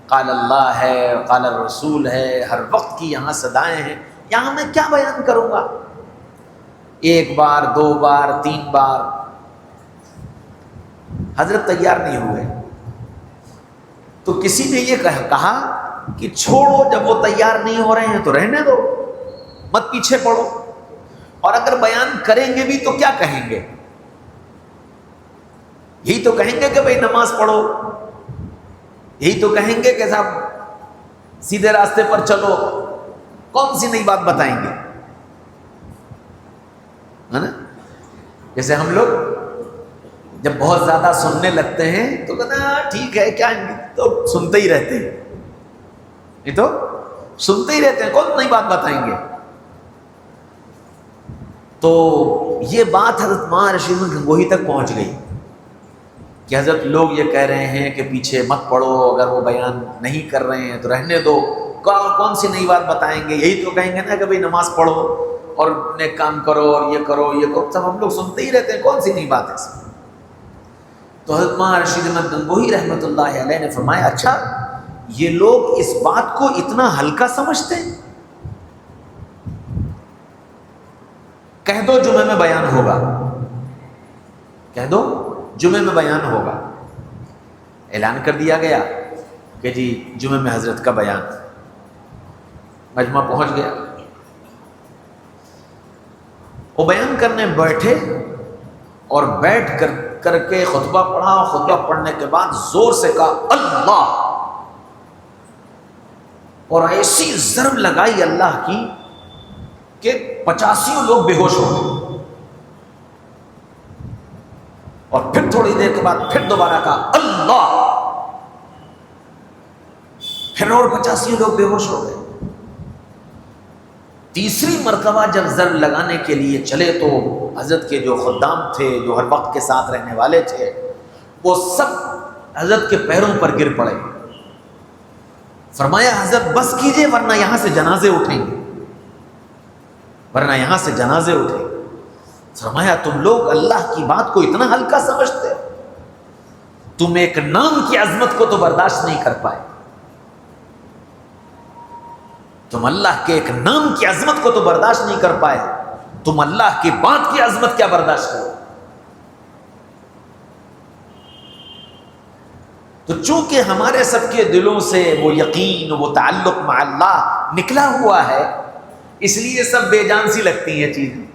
قال اللہ ہے، قال الرسول ہے، ہر وقت کی یہاں صدائیں ہیں، یہاں میں کیا بیان کروں گا؟ 1 بار 2 بار 3 بار حضرت تیار نہیں ہوئے۔ تو کسی نے یہ کہا کہ چھوڑو، جب وہ تیار نہیں ہو رہے ہیں تو رہنے دو، مت پیچھے پڑو، اور اگر بیان کریں گے بھی تو کیا کہیں گے؟ یہی تو کہیں گے کہ بھائی نماز پڑھو، یہی تو کہیں گے کہ صاحب سیدھے راستے پر چلو، کون سی نئی بات بتائیں گے؟ ہے نا؟ جیسے ہم لوگ جب بہت زیادہ سننے لگتے ہیں تو کہتے ہیں ٹھیک ہے، کیا تو سنتے ہی رہتے ہیں، یہ تو سنتے ہی رہتے ہیں، کون نئی بات بتائیں گے؟ تو یہ بات حضرت مولانا رشید احمد گنگوہی تک پہنچ گئی کہ حضرت لوگ یہ کہہ رہے ہیں کہ پیچھے مت پڑو، اگر وہ بیان نہیں کر رہے ہیں تو رہنے دو، کون سی نئی بات بتائیں گے؟ یہی تو کہیں گے نا کہ بھائی نماز پڑھو اور نیک کام کرو اور یہ کرو یہ کرو، سب ہم لوگ سنتے ہی رہتے ہیں، کون سی نئی بات ہے اس میں؟ تو حضرت مولانا رشید احمد گنگوہی رحمۃ اللہ علیہ نے فرمایا اچھا یہ لوگ اس بات کو اتنا ہلکا سمجھتے ہیں؟ کہہ دو جمعے میں بیان ہوگا، کہہ دو جمعے میں بیان ہوگا۔ اعلان کر دیا گیا کہ جی جمعے میں حضرت کا بیان، مجمع پہنچ گیا، وہ بیان کرنے بیٹھے اور بیٹھ کر کے خطبہ پڑھا، خطبہ پڑھنے کے بعد زور سے کہا اللہ، اور ایسی ضرب لگائی اللہ کی کہ 85 لوگ بے ہوش ہو گئے، اور پھر تھوڑی دیر کے بعد پھر دوبارہ کہا اللہ، پھر اور 85 لوگ بے ہوش ہو گئے۔ تیسری مرتبہ جب ضرب لگانے کے لیے چلے تو حضرت کے جو خدام تھے، جو ہر وقت کے ساتھ رہنے والے تھے، وہ سب حضرت کے پیروں پر گر پڑے۔ فرمایا حضرت بس کیجئے ورنہ یہاں سے جنازے اٹھیں گے، ورنہ یہاں سے جنازے اٹھیں گے۔ فرمایا تم لوگ اللہ کی بات کو اتنا ہلکا سمجھتے ہو، تم ایک نام کی عظمت کو تو برداشت نہیں کر پائے، تم اللہ کے ایک نام کی عظمت کو تو برداشت نہیں کر پائے، تم اللہ کی بات کی عظمت کیا برداشت کرو؟ تو چونکہ ہمارے سب کے دلوں سے وہ یقین، وہ تعلق مع اللہ نکلا ہوا ہے، اس لیے سب بے جان سی لگتی ہیں چیزیں،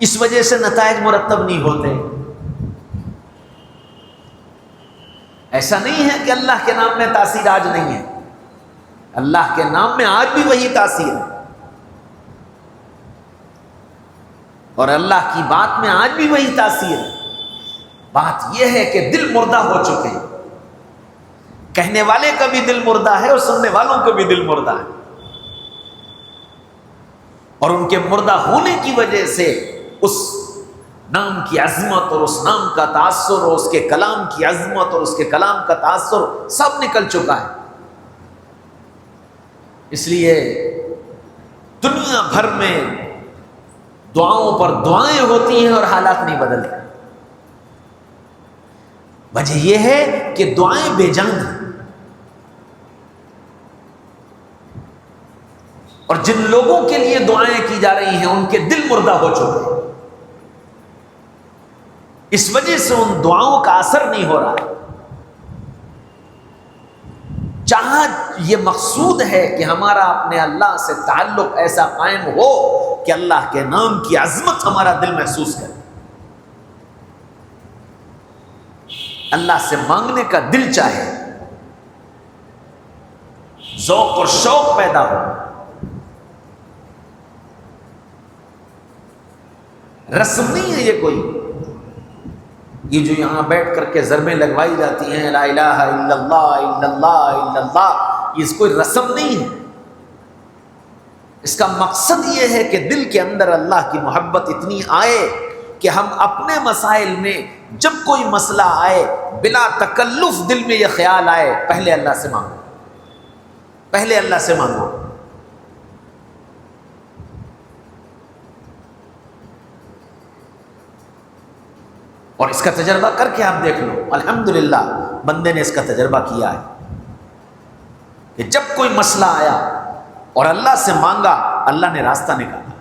اس وجہ سے نتائج مرتب نہیں ہوتے۔ ایسا نہیں ہے کہ اللہ کے نام میں تاثیر آج نہیں ہے، اللہ کے نام میں آج بھی وہی تاثیر ہے، اور اللہ کی بات میں آج بھی وہی تاثیر ہے۔ بات یہ ہے کہ دل مردہ ہو چکے ہیں، کہنے والے کا بھی دل مردہ ہے اور سننے والوں کا بھی دل مردہ ہے، اور ان کے مردہ ہونے کی وجہ سے اس نام کی عظمت اور اس نام کا تاثر اور اس کے کلام کی عظمت اور اس کے کلام کا تاثر سب نکل چکا ہے۔ اس لیے دنیا بھر میں دعاؤں پر دعائیں ہوتی ہیں اور حالات نہیں بدلتے۔ وجہ یہ ہے کہ دعائیں بے جان ہیں، اور جن لوگوں کے لیے دعائیں کی جا رہی ہیں ان کے دل مردہ ہو چکے ہیں، اس وجہ سے ان دعاؤں کا اثر نہیں ہو رہا ہے۔ جہاں یہ مقصود ہے کہ ہمارا اپنے اللہ سے تعلق ایسا قائم ہو کہ اللہ کے نام کی عظمت ہمارا دل محسوس کرے، اللہ سے مانگنے کا دل چاہے، ذوق اور شوق پیدا ہو۔ رسم نہیں ہے یہ کوئی، یہ جو یہاں بیٹھ کر کے ضربیں لگوائی جاتی ہیں لا الہ الا اللہ الا اللہ الا اللہ، یہ کوئی رسم نہیں ہے۔ اس کا مقصد یہ ہے کہ دل کے اندر اللہ کی محبت اتنی آئے کہ ہم اپنے مسائل میں جب کوئی مسئلہ آئے بلا تکلف دل میں یہ خیال آئے پہلے اللہ سے مانگو، پہلے اللہ سے مانگو۔ اور اس کا تجربہ کر کے آپ دیکھ لو، الحمدللہ بندے نے اس کا تجربہ کیا ہے کہ جب کوئی مسئلہ آیا اور اللہ سے مانگا، اللہ نے راستہ نکالا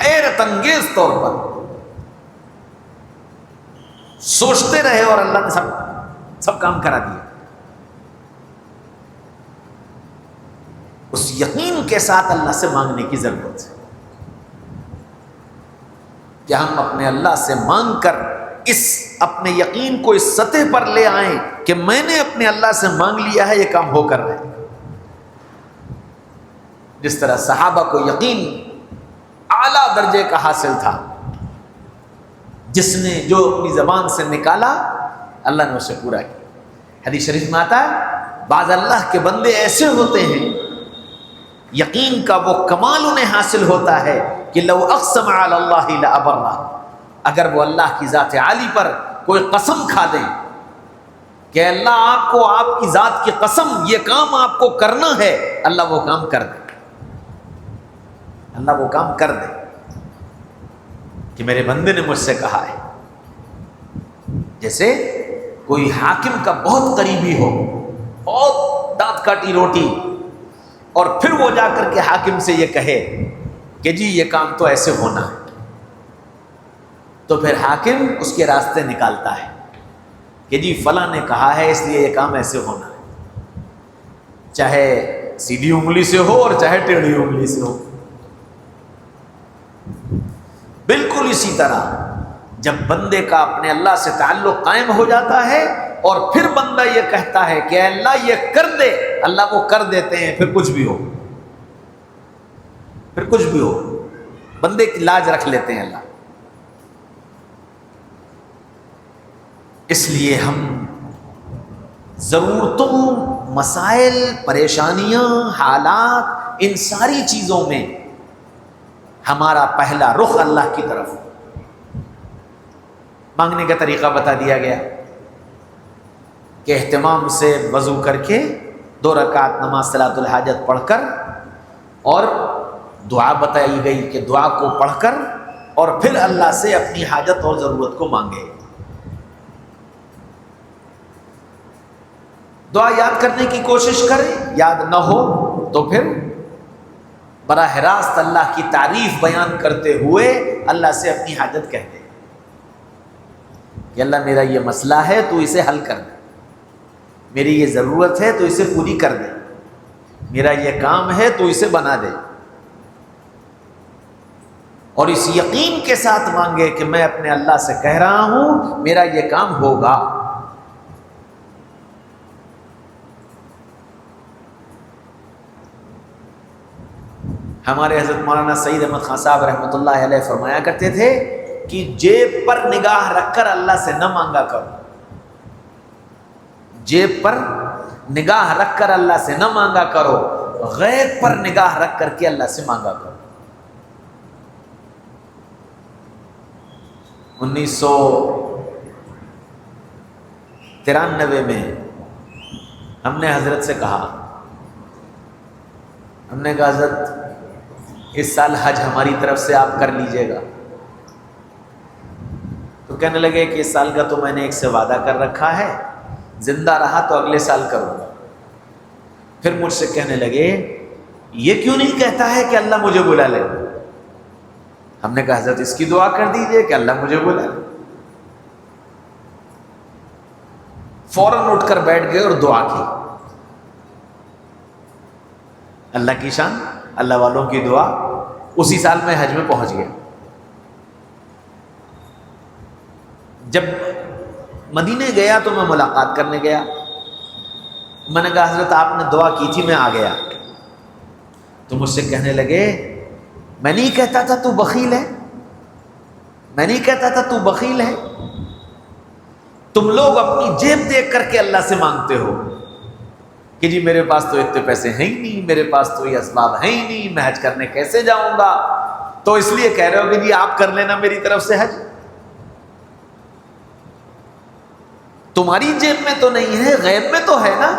حیرت انگیز طور پر۔ سوچتے رہے اور اللہ نے سب کام کرا دیا۔ اس یقین کے ساتھ اللہ سے مانگنے کی ضرورت ہے کہ ہم اپنے اللہ سے مانگ کر اس اپنے یقین کو اس سطح پر لے آئیں کہ میں نے اپنے اللہ سے مانگ لیا ہے، یہ کام ہو کر رہے۔ جس طرح صحابہ کو یقین اعلیٰ درجے کا حاصل تھا، جس نے جو اپنی زبان سے نکالا اللہ نے اسے پورا کیا۔ حدیث شریف میں آتا ہے بعض اللہ کے بندے ایسے ہوتے ہیں یقین کا وہ کمال انہیں حاصل ہوتا ہے کہ لو اقسم علی اللہ لابرہ، اگر وہ اللہ کی ذات عالی پر کوئی قسم کھا دیں کہ اللہ آپ کو آپ کی ذات کی قسم یہ کام آپ کو کرنا ہے، اللہ وہ کام کر دے، اللہ وہ کام کر دے کہ میرے بندے نے مجھ سے کہا ہے۔ جیسے کوئی حاکم کا بہت قریبی ہو، بہت دانت کاٹی روٹی، اور پھر وہ جا کر کے حاکم سے یہ کہے کہ جی یہ کام تو ایسے ہونا ہے، تو پھر حاکم اس کے راستے نکالتا ہے کہ جی فلاں نے کہا ہے اس لیے یہ کام ایسے ہونا ہے، چاہے سیدھی انگلی سے ہو اور چاہے ٹیڑھی انگلی سے ہو۔ بالکل اسی طرح جب بندے کا اپنے اللہ سے تعلق قائم ہو جاتا ہے اور پھر بندہ یہ کہتا ہے کہ اے اللہ یہ کر دے، اللہ وہ کر دیتے ہیں، پھر کچھ بھی ہو، پھر کچھ بھی ہو، بندے کی لاج رکھ لیتے ہیں اللہ۔ اس لیے ہم ضرورتوں، مسائل، پریشانیاں، حالات، ان ساری چیزوں میں ہمارا پہلا رخ اللہ کی طرف۔ مانگنے کا طریقہ بتا دیا گیا کہ اہتمام سے وضو کر کے 2 رکعت نماز صلاۃ الحاجت پڑھ کر، اور دعا بتائی گئی کہ دعا کو پڑھ کر اور پھر اللہ سے اپنی حاجت اور ضرورت کو مانگے۔ دعا یاد کرنے کی کوشش کریں، یاد نہ ہو تو پھر براہ راست اللہ کی تعریف بیان کرتے ہوئے اللہ سے اپنی حاجت کہہ دیں کہ اللہ میرا یہ مسئلہ ہے تو اسے حل کر دے، میری یہ ضرورت ہے تو اسے پوری کر دے، میرا یہ کام ہے تو اسے بنا دے، اور اس یقین کے ساتھ مانگے کہ میں اپنے اللہ سے کہہ رہا ہوں میرا یہ کام ہوگا۔ ہمارے حضرت مولانا سعید احمد خان صاحب رحمۃ اللہ علیہ فرمایا کرتے تھے کہ جیب پر نگاہ رکھ کر اللہ سے نہ مانگا کرو، جیب پر نگاہ رکھ کر اللہ سے نہ مانگا کرو، غیب پر نگاہ رکھ کر کے اللہ سے مانگا کرو۔ 1993 میں ہم نے حضرت سے کہا، ہم نے کہا حضرت اس سال حج ہماری طرف سے آپ کر لیجئے گا، تو کہنے لگے کہ اس سال کا تو میں نے ایک سے وعدہ کر رکھا ہے، زندہ رہا تو اگلے سال کروں گا۔ پھر مجھ سے کہنے لگے یہ کیوں نہیں کہتا ہے کہ اللہ مجھے بلا لے؟ ہم نے کہا حضرت اس کی دعا کر دیجئے کہ اللہ مجھے بلا لے۔ فوراً اٹھ کر بیٹھ گئے اور دعا کی۔ اللہ کی شان، اللہ والوں کی دعا، اسی سال میں حج میں پہنچ گیا۔ جب مدینے گیا تو میں ملاقات کرنے گیا، میں نے کہا حضرت آپ نے دعا کی تھی میں آ گیا، تو مجھ سے کہنے لگے میں نہیں کہتا تھا تو بخیل ہے، میں نہیں کہتا تھا تو بخیل ہے، تم لوگ اپنی جیب دیکھ کر کے اللہ سے مانگتے ہو کہ جی میرے پاس تو اتنے پیسے ہیں ہی نہیں، میرے پاس تو یہ اسباب ہیں ہی نہیں، میں حج کرنے کیسے جاؤں گا، تو اس لیے کہہ رہے ہو کہ جی آپ کر لینا میری طرف سے حج۔ تمہاری جیب میں تو نہیں ہے، غیب میں تو ہے نا،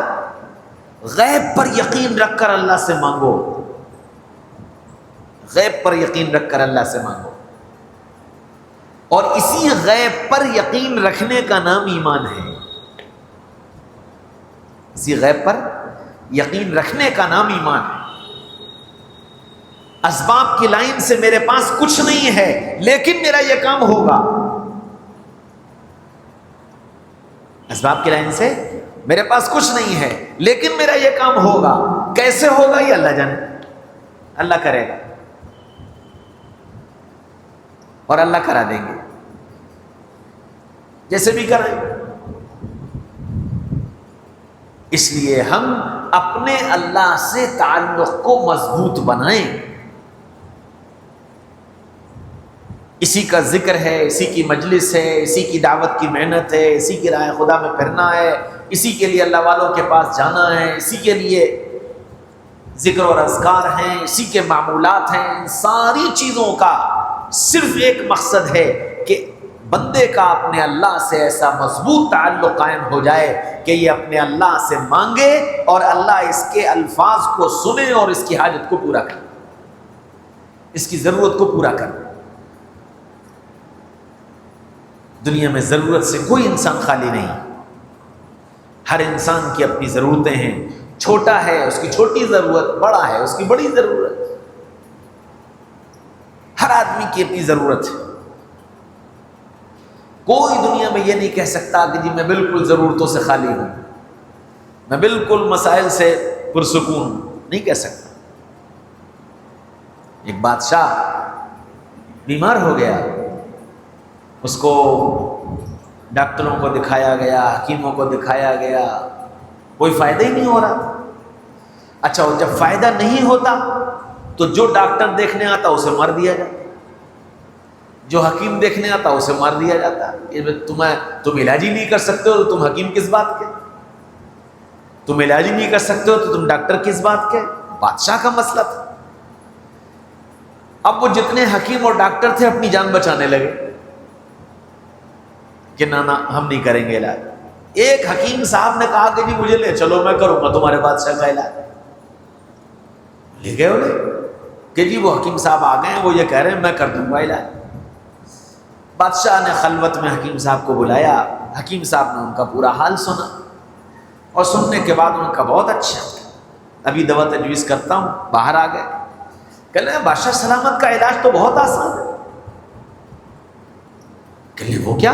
غیب پر یقین رکھ کر اللہ سے مانگو، غیب پر یقین رکھ کر اللہ سے مانگو، اور اسی غیب پر یقین رکھنے کا نام ایمان ہے، اسی غیب پر یقین رکھنے کا نام ایمان ہے۔ اسباب کی لائن سے میرے پاس کچھ نہیں ہے لیکن میرا یہ کام ہوگا، اسباب کی لائن سے میرے پاس کچھ نہیں ہے لیکن میرا یہ کام ہوگا، کیسے ہوگا یہ اللہ جانے، اللہ کرے گا اور اللہ کرا دیں گے جیسے بھی کریں۔ اس لیے ہم اپنے اللہ سے تعلق کو مضبوط بنائیں، اسی کا ذکر ہے، اسی کی مجلس ہے، اسی کی دعوت کی محنت ہے، اسی کی راہ خدا میں پھرنا ہے، اسی کے لیے اللہ والوں کے پاس جانا ہے، اسی کے لیے ذکر اور اذکار ہیں، اسی کے معمولات ہیں۔ ان ساری چیزوں کا صرف ایک مقصد ہے کہ بندے کا اپنے اللہ سے ایسا مضبوط تعلق قائم ہو جائے کہ یہ اپنے اللہ سے مانگے اور اللہ اس کے الفاظ کو سنے اور اس کی حاجت کو پورا کرے، اس کی ضرورت کو پورا کرے۔ دنیا میں ضرورت سے کوئی انسان خالی نہیں، ہر انسان کی اپنی ضرورتیں ہیں، چھوٹا ہے اس کی چھوٹی ضرورت، بڑا ہے اس کی بڑی ضرورت، ہر آدمی کی اپنی ضرورت ہے۔ کوئی دنیا میں یہ نہیں کہہ سکتا کہ جی میں بالکل ضرورتوں سے خالی ہوں، میں بالکل مسائل سے پرسکون ہوں، نہیں کہہ سکتا۔ ایک بادشاہ بیمار ہو گیا، اس کو ڈاکٹروں کو دکھایا گیا، حکیموں کو دکھایا گیا، کوئی فائدہ ہی نہیں ہو رہا۔ اچھا، اور جب فائدہ نہیں ہوتا تو جو ڈاکٹر دیکھنے آتا اسے مار دیا جاتا، جو حکیم دیکھنے آتا اسے مار دیا جاتا۔ تم علاج ہی نہیں کر سکتے ہو تو تم حکیم کس بات کے؟ تم علاج ہی نہیں کر سکتے ہو تو تم ڈاکٹر کس بات کے؟ بادشاہ کا مسئلہ تھا۔ اب وہ جتنے حکیم اور ڈاکٹر تھے اپنی جان بچانے لگے کہ نہ ہم نہیں کریں گے علاج۔ ایک حکیم صاحب نے کہا کہ جی مجھے لے چلو، میں کروں گا تمہارے بادشاہ کا علاج۔ لے گئے انہیں کہ جی وہ حکیم صاحب آ گئے ہیں، وہ یہ کہہ رہے ہیں میں کر دوں گا علاج۔ بادشاہ نے خلوت میں حکیم صاحب کو بلایا، حکیم صاحب نے ان کا پورا حال سنا، اور سننے کے بعد ان کا بہت اچھا، ابھی دوا تجویز کرتا ہوں، باہر آ گئے۔ کہنے لگے بادشاہ سلامت کا علاج تو بہت آسان ہے۔ کہنے لگے وہ کیا؟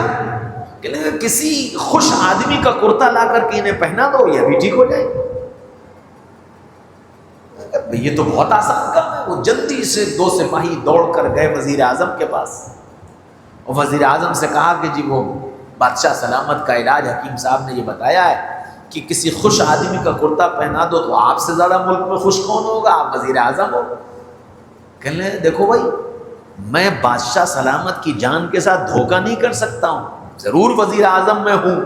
کہنے لگے کسی خوش آدمی کا کرتا لا کر کے انہیں پہنا دو، یہ بھی ٹھیک ہو جائے گا۔ یہ تو بہت آسان کام ہے۔ وہ جلدی سے 2 سپاہی دوڑ کر گئے وزیر اعظم کے پاس، اور وزیر اعظم سے کہا کہ جی وہ بادشاہ سلامت کا علاج حکیم صاحب نے یہ بتایا ہے کہ کسی خوش آدمی کا کرتا پہنا دو، تو آپ سے زیادہ ملک میں خوش کون ہوگا؟ آپ وزیر اعظم ہو۔ کہنے لگے دیکھو بھائی، میں بادشاہ سلامت کی جان کے ساتھ دھوکہ نہیں کر سکتا ہوں، ضرور وزیر اعظم میں ہوں،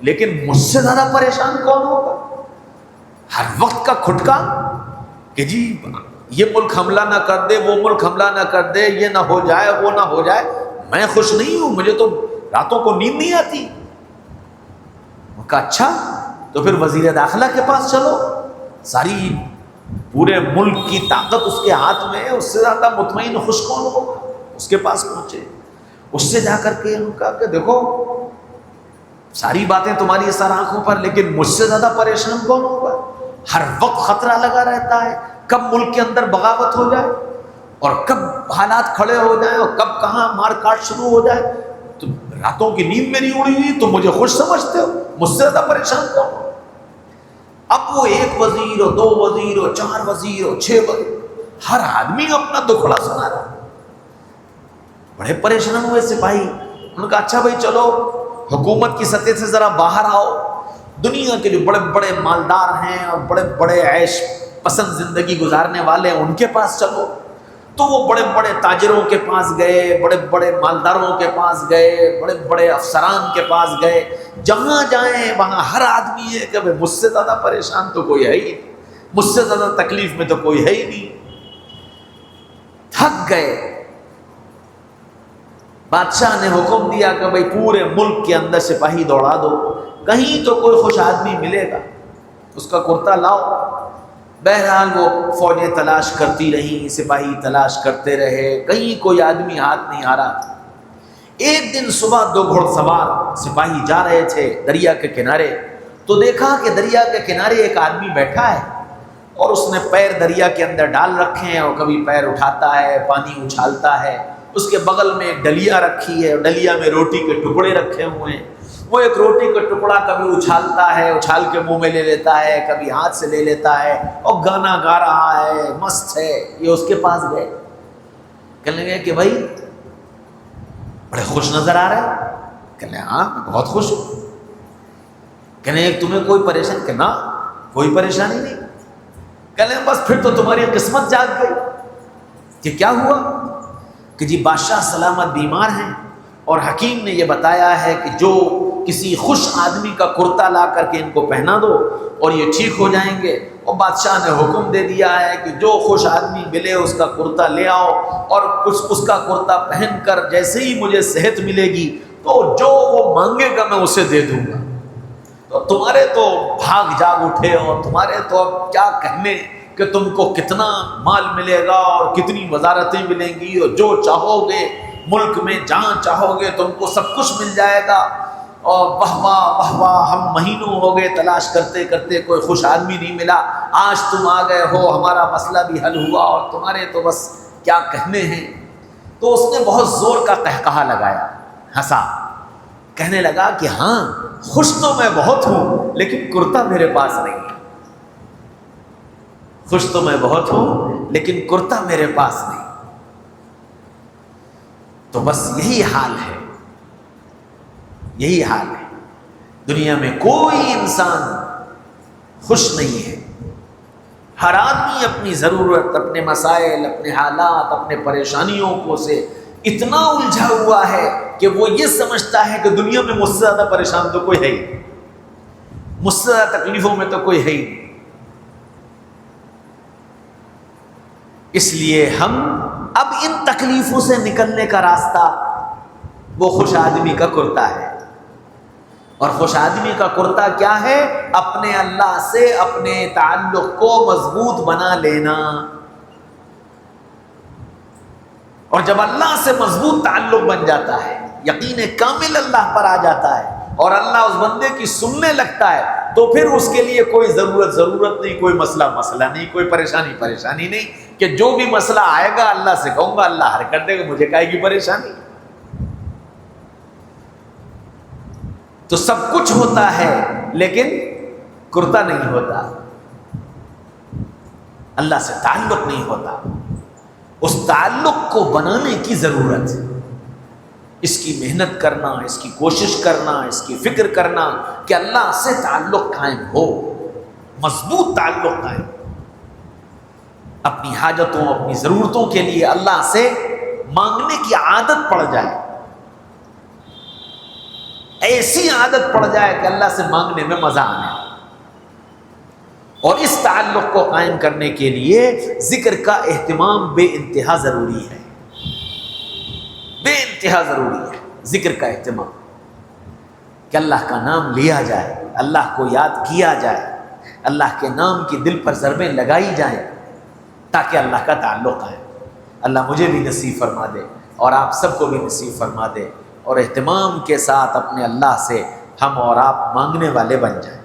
لیکن مجھ سے زیادہ پریشان کون ہوگا؟ ہر وقت کا کھٹکا کہ جی یہ ملک حملہ نہ کر دے، وہ ملک حملہ نہ کر دے، یہ نہ ہو جائے، وہ نہ ہو جائے، میں خوش نہیں ہوں، مجھے تو راتوں کو نیند نہیں آتی۔ وہ کہا اچھا تو پھر وزیر داخلہ کے پاس چلو، ساری پورے ملک کی طاقت اس کے ہاتھ میں ہے، اس سے زیادہ مطمئن خوش کون ہوگا؟ اس کے پاس پہنچے، اس سے جا کر کے انہوں نے کہا کہ دیکھو ساری باتیں تمہاری سر آنکھوں پر، لیکن مجھ سے زیادہ پریشان کون ہوگا؟ ہر وقت خطرہ لگا رہتا ہے، کب ملک کے اندر بغاوت ہو جائے اور کب حالات کھڑے ہو جائیں اور کب کہاں مار کاٹ شروع ہو جائے۔ تو راتوں کی نیند میری اڑی ہوئی، تم مجھے خوش سمجھتے ہو، مجھ سے زیادہ پریشان کون ہو؟ اب وہ 1 وزیر اور 2 وزیر اور 4 وزیر اور 6 وزیر، ہر آدمی اپنا دکھڑا سنا رہا۔ بڑے پریشان ہوئے سپاہی، انہوں نے کہا اچھا بھائی چلو حکومت کی سطح سے ذرا باہر آؤ، دنیا کے جو بڑے بڑے مالدار ہیں اور بڑے بڑے عیش پسند زندگی گزارنے والے ہیں ان کے پاس چلو۔ تو وہ بڑے بڑے تاجروں کے پاس گئے، بڑے بڑے مالداروں کے پاس گئے، بڑے بڑے افسران کے پاس گئے، جہاں جائیں وہاں ہر آدمی ہے کہ مجھ سے زیادہ پریشان تو کوئی ہے ہی نہیں، مجھ سے زیادہ تکلیف میں تو کوئی ہے ہی نہیں۔ تھک گئے، بادشاہ نے حکم دیا کہ بھائی پورے ملک کے اندر سپاہی دوڑا دو، کہیں تو کوئی خوش آدمی ملے گا اس کا کرتا لاؤ۔ بہرحال وہ فوجیں تلاش کرتی رہیں، سپاہی تلاش کرتے رہے، کہیں کوئی آدمی ہاتھ نہیں آ رہا۔ ایک دن صبح 2 گھوڑ سوار سپاہی جا رہے تھے دریا کے کنارے، تو دیکھا کہ دریا کے کنارے ایک آدمی بیٹھا ہے اور اس نے پیر دریا کے اندر ڈال رکھے ہیں، اور کبھی پیر اٹھاتا ہے، پانی اچھالتا ہے۔ اس کے بغل میں ایک ڈلیا رکھی ہے، ڈلیا میں روٹی کے ٹکڑے رکھے ہوئے ہیں۔ وہ ایک روٹی کا ٹکڑا کبھی اچھالتا ہے، اچھال کے منہ میں لے لیتا ہے، کبھی ہاتھ سے لے لیتا ہے، اور گانا گا رہا ہے، مست ہے۔ یہ اس کے پاس گئے، کہنے لگے کہ بھائی بڑے خوش نظر آ رہے ہیں۔ کہنے لگے ہاں میں بہت خوش ہوں۔ کہنے لگے تمہیں کوئی پریشانی؟ کہ نہ کوئی پریشانی نہیں۔ کہنے لگے بس پھر تو تمہاری قسمت جاگ گئی۔ کہ کیا ہوا؟ کہ جی بادشاہ سلامت بیمار ہیں، اور حکیم نے یہ بتایا ہے کہ جو کسی خوش آدمی کا کرتا لا کر کے ان کو پہنا دو اور یہ ٹھیک ہو جائیں گے۔ اور بادشاہ نے حکم دے دیا ہے کہ جو خوش آدمی ملے اس کا کرتا لے آؤ، اور اس کا کرتا پہن کر جیسے ہی مجھے صحت ملے گی تو جو وہ مانگے گا میں اسے دے دوں گا۔ تو تمہارے تو بھاگ جاگ اٹھے، اور تمہارے تو اب کیا کہنے کہ تم کو کتنا مال ملے گا اور کتنی وزارتیں ملیں گی، اور جو چاہو گے ملک میں جہاں چاہو گے تم کو سب کچھ مل جائے گا۔ اور واہ واہ واہ واہ، ہم مہینوں ہو گئے تلاش کرتے کرتے کوئی خوش آدمی نہیں ملا، آج تم آ گئے ہو، ہمارا مسئلہ بھی حل ہوا اور تمہارے تو بس کیا کہنے ہیں۔ تو اس نے بہت زور کا قہقہہ لگایا، ہنسا، کہنے لگا کہ ہاں خوش تو میں بہت ہوں لیکن کرتا میرے پاس نہیں ہے، خوش تو میں بہت ہوں لیکن کرتا میرے پاس نہیں۔ تو بس یہی حال ہے، یہی حال ہے، دنیا میں کوئی انسان خوش نہیں ہے، ہر آدمی اپنی ضرورت، اپنے مسائل، اپنے حالات، اپنے پریشانیوں کو سے اتنا الجھا ہوا ہے کہ وہ یہ سمجھتا ہے کہ دنیا میں مجھ سے زیادہ پریشان تو کوئی ہے ہی نہیں، مجھ سے زیادہ تکلیفوں میں تو کوئی ہے ہی نہیں۔ اس لیے ہم اب ان تکلیفوں سے نکلنے کا راستہ وہ خوش آدمی کا کرتا ہے، اور خوش آدمی کا کرتا کیا ہے؟ اپنے اللہ سے اپنے تعلق کو مضبوط بنا لینا، اور جب اللہ سے مضبوط تعلق بن جاتا ہے، یقین کامل اللہ پر آ جاتا ہے اور اللہ اس بندے کی سننے لگتا ہے، تو پھر اس کے لیے کوئی ضرورت نہیں، کوئی مسئلہ نہیں، کوئی پریشانی نہیں کہ جو بھی مسئلہ آئے گا اللہ سے کہوں گا، اللہ حل کر دے گا، مجھے کائے گی پریشانی۔ تو سب کچھ ہوتا ہے لیکن کرتا نہیں ہوتا، اللہ سے تعلق نہیں ہوتا۔ اس تعلق کو بنانے کی ضرورت ہے، اس کی محنت کرنا، اس کی کوشش کرنا، اس کی فکر کرنا کہ اللہ سے تعلق قائم ہو، مضبوط تعلق قائم، اپنی حاجتوں، اپنی ضرورتوں کے لیے اللہ سے مانگنے کی عادت پڑ جائے، ایسی عادت پڑ جائے کہ اللہ سے مانگنے میں مزہ آنے۔ اور اس تعلق کو قائم کرنے کے لیے ذکر کا اہتمام بے انتہا ضروری ہے، بے انتہا ضروری ہے ذکر کا اہتمام، کہ اللہ کا نام لیا جائے، اللہ کو یاد کیا جائے، اللہ کے نام کی دل پر ضربیں لگائی جائیں تاکہ اللہ کا تعلق قائم۔ اللہ مجھے بھی نصیب فرما دے اور آپ سب کو بھی نصیب فرما دے، اور اہتمام کے ساتھ اپنے اللہ سے ہم اور آپ مانگنے والے بن جائیں۔